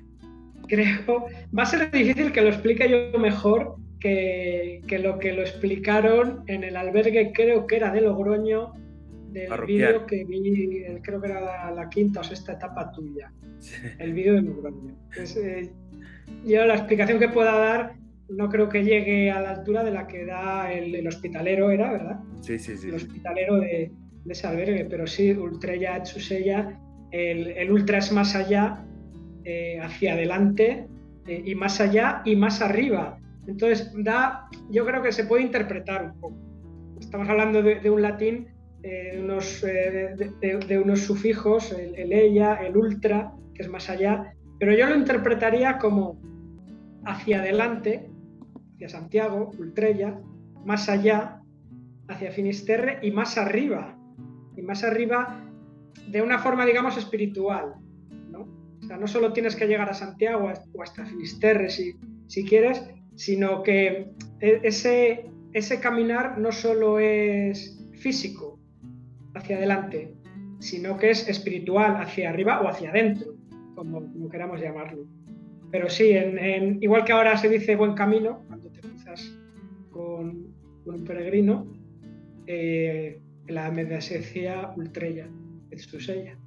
Creo, va a ser difícil que lo explique yo mejor que lo explicaron en el albergue, creo que era de Logroño, del vídeo que vi, creo que era la quinta o sexta etapa tuya, el vídeo de Logroño. Entonces, yo la explicación que pueda dar no creo que llegue a la altura de la que da el hospitalero, ¿era, verdad? Sí. El hospitalero de ese albergue, pero sí, Ultreya et Suseya, el ultra es más allá, hacia adelante, y más allá y más arriba. Entonces yo creo que se puede interpretar un poco. Estamos hablando de un latín, de unos sufijos, el ella, el ultra, que es más allá, pero yo lo interpretaría como hacia adelante, hacia Santiago, Ultrella, más allá, hacia Finisterre y más arriba de una forma, digamos, espiritual, ¿no? O sea, no solo tienes que llegar a Santiago o hasta Finisterre si quieres, sino que ese caminar no solo es físico, hacia adelante, sino que es espiritual, hacia arriba o hacia adentro, como queramos llamarlo. Pero sí, igual que ahora se dice buen camino, cuando te cruzas con un peregrino, la media se decía Ultrella, es su sella.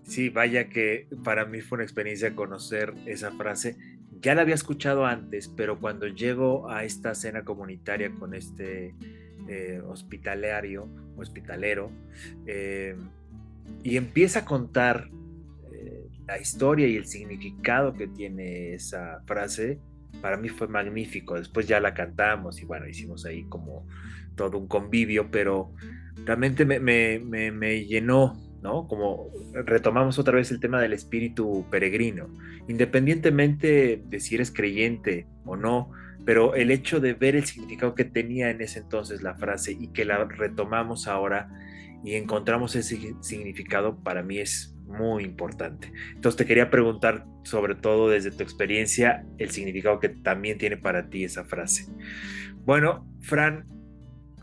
Sí, vaya que para mí fue una experiencia conocer esa frase. Ya la había escuchado antes, pero cuando llego a esta cena comunitaria con este hospitalero, y empieza a contar la historia y el significado que tiene esa frase, para mí fue magnífico. Después ya la cantamos y bueno, hicimos ahí como todo un convivio, pero realmente me llenó, ¿no? Como retomamos otra vez el tema del espíritu peregrino, independientemente de si eres creyente o no, pero el hecho de ver el significado que tenía en ese entonces la frase y que la retomamos ahora y encontramos ese significado, para mí es muy importante. Entonces te quería preguntar, sobre todo desde tu experiencia, el significado que también tiene para ti esa frase. Bueno, Fran,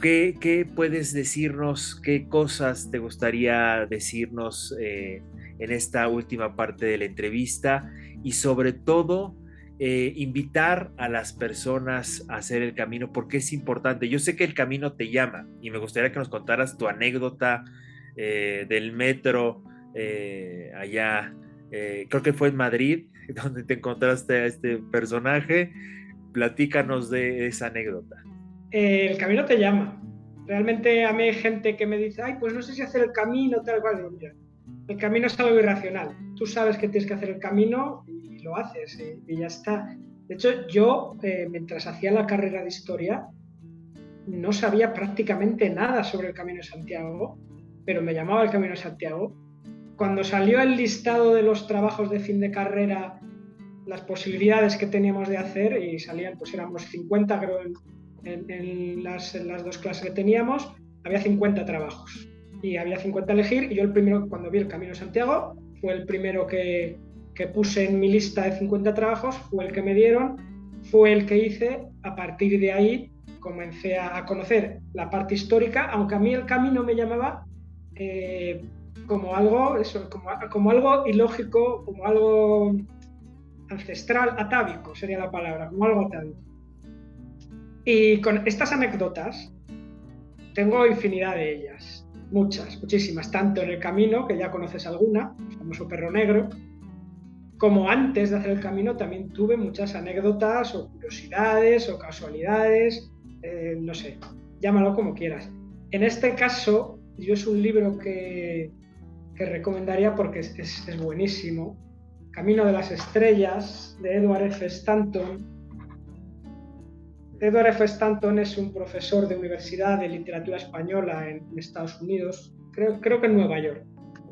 ¿qué puedes decirnos? ¿Qué cosas te gustaría decirnos en esta última parte de la entrevista? Y sobre todo, invitar a las personas a hacer el camino, porque es importante. Yo sé que el camino te llama y me gustaría que nos contaras tu anécdota del metro allá, creo que fue en Madrid, donde te encontraste a este personaje. Platícanos de esa anécdota. El camino te llama. Realmente a mí hay gente que me dice, ay, pues no sé si hacer el camino, tal cual. Digo, mira, el camino es algo irracional. Tú sabes que tienes que hacer el camino y lo haces y ya está. De hecho, yo, mientras hacía la carrera de historia, no sabía prácticamente nada sobre el Camino de Santiago, pero me llamaba el Camino de Santiago. Cuando salió el listado de los trabajos de fin de carrera, las posibilidades que teníamos de hacer, y salían, pues éramos 50, creo, en las dos clases que teníamos, había 50 trabajos y había 50 a elegir, y yo el primero, cuando vi el Camino de Santiago, fue el primero que puse en mi lista de 50 trabajos, fue el que me dieron, fue el que hice. A partir de ahí comencé a conocer la parte histórica, aunque a mí el camino me llamaba como algo ilógico, como algo ancestral, atávico sería la palabra, como algo atávico. Y con estas anécdotas tengo infinidad de ellas, muchísimas, tanto en el camino, que ya conoces alguna, el famoso perro negro, como antes de hacer el camino también tuve muchas anécdotas o curiosidades o casualidades, no sé, llámalo como quieras. En este caso, yo es un libro que recomendaría porque es buenísimo, Camino de las Estrellas, de Edward F. Stanton. Edward F. Stanton es un profesor de universidad de literatura española en Estados Unidos, creo que en Nueva York.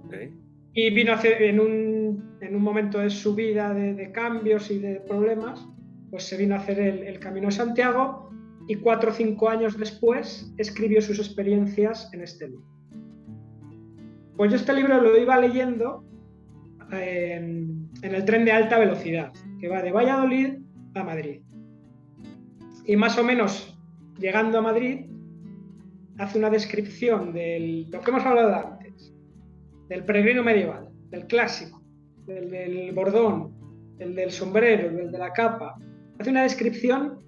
Okay. Y vino a hacer, en un momento de su vida de cambios y de problemas, pues se vino a hacer el Camino de Santiago, y 4 o 5 años después escribió sus experiencias en este libro. Pues yo este libro lo iba leyendo en el tren de alta velocidad, que va de Valladolid a Madrid. Y más o menos, llegando a Madrid, hace una descripción de lo que hemos hablado antes, del peregrino medieval, del clásico, del bordón, del sombrero, del de la capa. Hace una descripción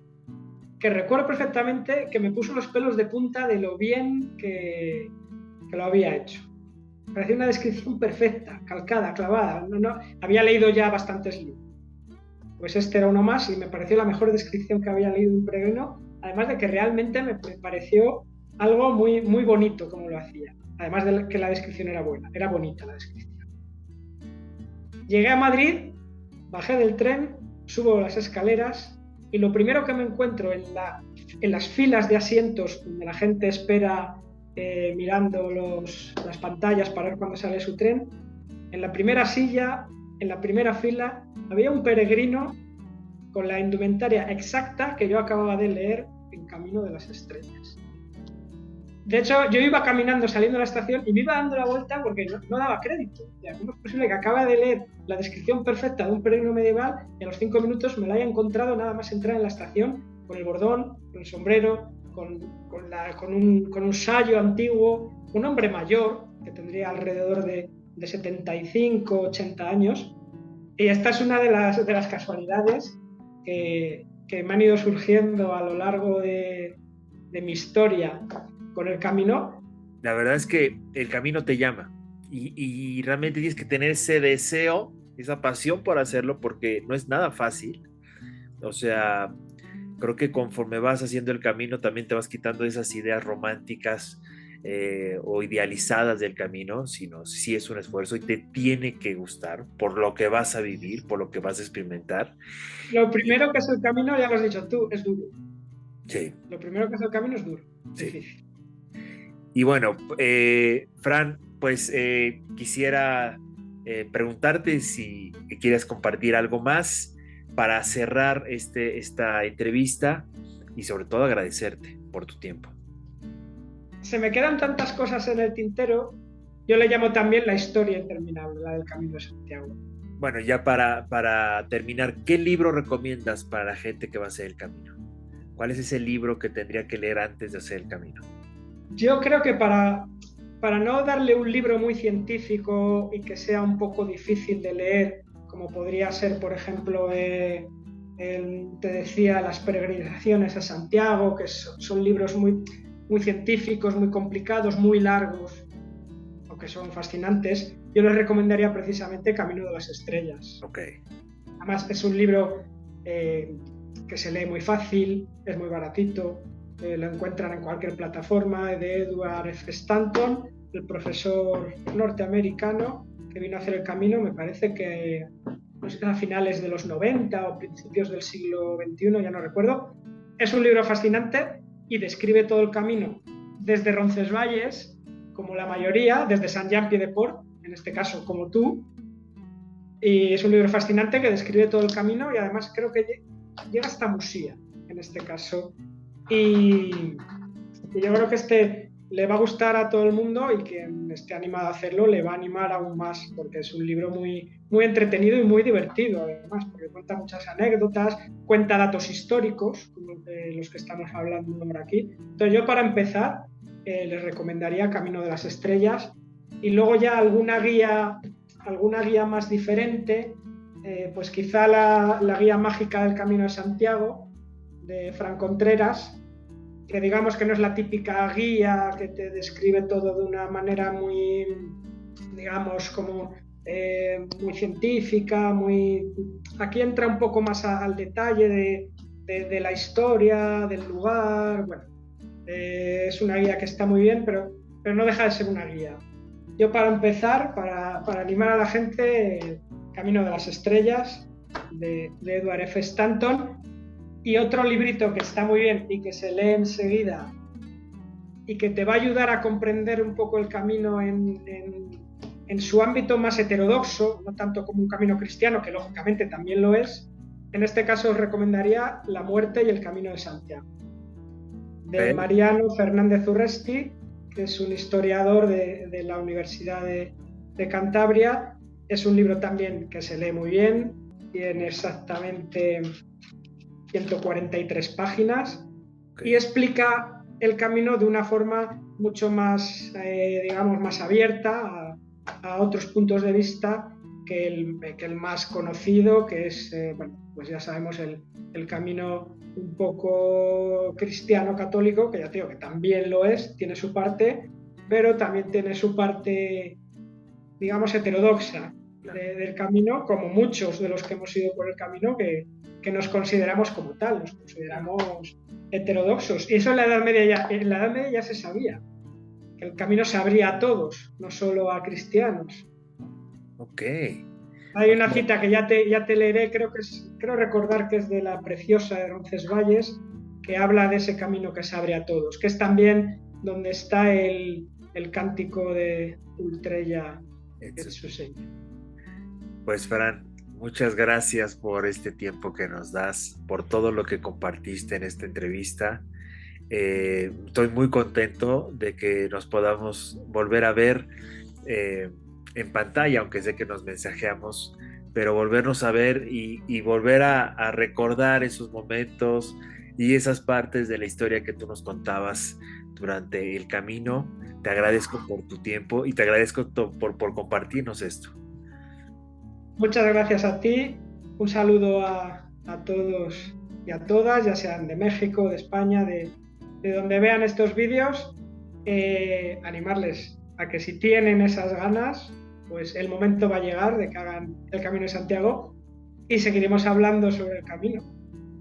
que recuerdo perfectamente, que me puso los pelos de punta de lo bien que lo había hecho. Parecía una descripción perfecta, calcada, clavada. No, había leído ya bastantes libros. Pues este era uno más y me pareció la mejor descripción que había leído de un peregrino, además de que realmente me pareció algo muy, muy bonito como lo hacía, además de que la descripción era buena, era bonita la descripción. Llegué a Madrid, bajé del tren, subo las escaleras y lo primero que me encuentro en las filas de asientos donde la gente espera mirando las pantallas para ver cuándo sale su tren, en la primera silla en la primera fila, había un peregrino con la indumentaria exacta que yo acababa de leer en Camino de las Estrellas. De hecho, yo iba caminando saliendo de la estación y me iba dando la vuelta porque no daba crédito. ¿Cómo es posible que acaba de leer la descripción perfecta de un peregrino medieval y a los 5 minutos me la haya encontrado nada más entrar en la estación con el bordón, con el sombrero, con un sayo antiguo, un hombre mayor que tendría alrededor de 75, 80 años? Y esta es una de las casualidades que me han ido surgiendo a lo largo de mi historia con el camino. La verdad es que el camino te llama y realmente tienes que tener ese deseo, esa pasión por hacerlo, porque no es nada fácil. O sea, creo que conforme vas haciendo el camino también te vas quitando esas ideas románticas o idealizadas del camino, sino sí es un esfuerzo y te tiene que gustar por lo que vas a vivir, por lo que vas a experimentar. Lo primero que es el camino, ya lo has dicho tú, es duro. Sí. Lo primero que es el camino es duro, Sí. difícil. Y bueno, Fran, pues quisiera preguntarte si quieres compartir algo más para cerrar esta entrevista y sobre todo agradecerte por tu tiempo. Se me quedan tantas cosas en el tintero. Yo le llamo también la historia interminable, la del Camino de Santiago. Bueno, ya para terminar, ¿qué libro recomiendas para la gente que va a hacer el camino? ¿Cuál es ese libro que tendría que leer antes de hacer el camino? Yo creo que para no darle un libro muy científico y que sea un poco difícil de leer, como podría ser, por ejemplo, te decía, Las peregrinaciones a Santiago, que son libros muy, muy científicos, muy complicados, muy largos, aunque son fascinantes, yo les recomendaría precisamente Camino de las Estrellas. Okay. Además, es un libro que se lee muy fácil, es muy baratito, lo encuentran en cualquier plataforma, de Edward F. Stanton, el profesor norteamericano que vino a hacer el camino, me parece que no sé, a finales de los 90 o principios del siglo XXI, ya no recuerdo. Es un libro fascinante y describe todo el camino desde Roncesvalles, como la mayoría, desde Saint-Jean-Pied-de-Port, en este caso como tú, y es un libro fascinante que describe todo el camino y además creo que llega hasta Musía, en este caso. Y yo creo que le va a gustar a todo el mundo y quien esté animado a hacerlo le va a animar aún más, porque es un libro muy, muy entretenido y muy divertido, además, porque cuenta muchas anécdotas, cuenta datos históricos, como los que estamos hablando ahora aquí. Entonces yo, para empezar, les recomendaría Camino de las Estrellas y luego ya alguna guía más diferente, pues quizá la guía mágica del Camino de Santiago, de Fran Contreras, que digamos que no es la típica guía que te describe todo de una manera muy, digamos, como muy científica, aquí entra un poco más al detalle de la historia, del lugar. Bueno, es una guía que está muy bien, pero no deja de ser una guía. Yo, para empezar, para animar a la gente, Camino de las Estrellas, de Edward F. Stanton. Y otro librito que está muy bien y que se lee enseguida y que te va a ayudar a comprender un poco el camino en su ámbito más heterodoxo, no tanto como un camino cristiano, que lógicamente también lo es. En este caso os recomendaría La muerte y el camino de Santiago, de Mariano Fernández Urresti, que es un historiador de la Universidad de Cantabria. Es un libro también que se lee muy bien, tiene exactamente 143 páginas, okay, y explica el camino de una forma mucho más, digamos, más abierta a otros puntos de vista que el más conocido, que es, bueno, pues ya sabemos, el camino un poco cristiano católico, que ya te digo que también lo es, tiene su parte, pero también tiene su parte, digamos, heterodoxa del camino, como muchos de los que hemos ido por el camino, que nos consideramos como tal, nos consideramos heterodoxos. Y eso en la Edad Media ya se sabía, que el camino se abría a todos, no solo a cristianos. Ok. Hay una cita que ya te leeré, creo recordar que es de la Preciosa de Roncesvalles, que habla de ese camino que se abre a todos, que es también donde está el cántico de Ultrella et su seña. Pues Fran, muchas gracias por este tiempo que nos das, por todo lo que compartiste en esta entrevista. Estoy muy contento de que nos podamos volver a ver eh, en pantalla, aunque sé que nos mensajeamos, pero volvernos a ver y volver a recordar esos momentos y esas partes de la historia que tú nos contabas durante el camino. Te agradezco por tu tiempo y te agradezco por compartirnos esto. Muchas gracias a ti. Un saludo a todos y a todas, ya sean de México, de España, de donde vean estos vídeos. Animarles a que si tienen esas ganas, pues el momento va a llegar de que hagan el Camino de Santiago y seguiremos hablando sobre el camino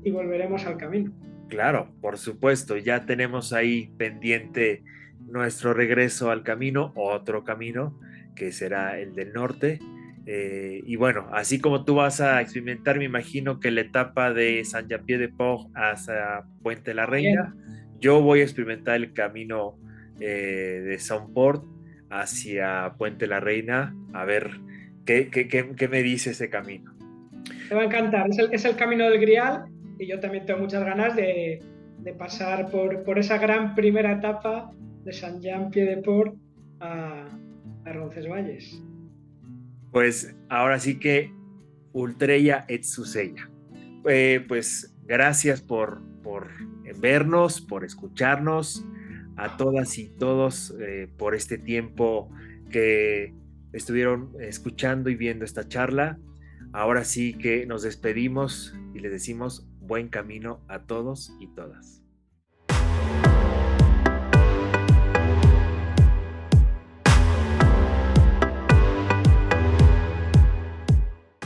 y volveremos al camino. Claro, por supuesto, ya tenemos ahí pendiente nuestro regreso al camino, otro camino, que será el del norte. Y bueno, así como tú vas a experimentar, me imagino que la etapa de Saint-Jean-Pied-de-Port hasta Puente la Reina, También. yo voy a experimentar el camino de Saint-Port hacia Puente la Reina, a ver qué me dice ese camino. Te va a encantar. Es el camino del Grial y yo también tengo muchas ganas de pasar por esa gran primera etapa de Saint-Jean-Pied-de-Port a Roncesvalles. Pues ahora sí que Ultrella et Susella. Pues gracias por vernos, por escucharnos, a todas y todos por este tiempo que estuvieron escuchando y viendo esta charla. Ahora sí que nos despedimos y les decimos buen camino a todos y todas.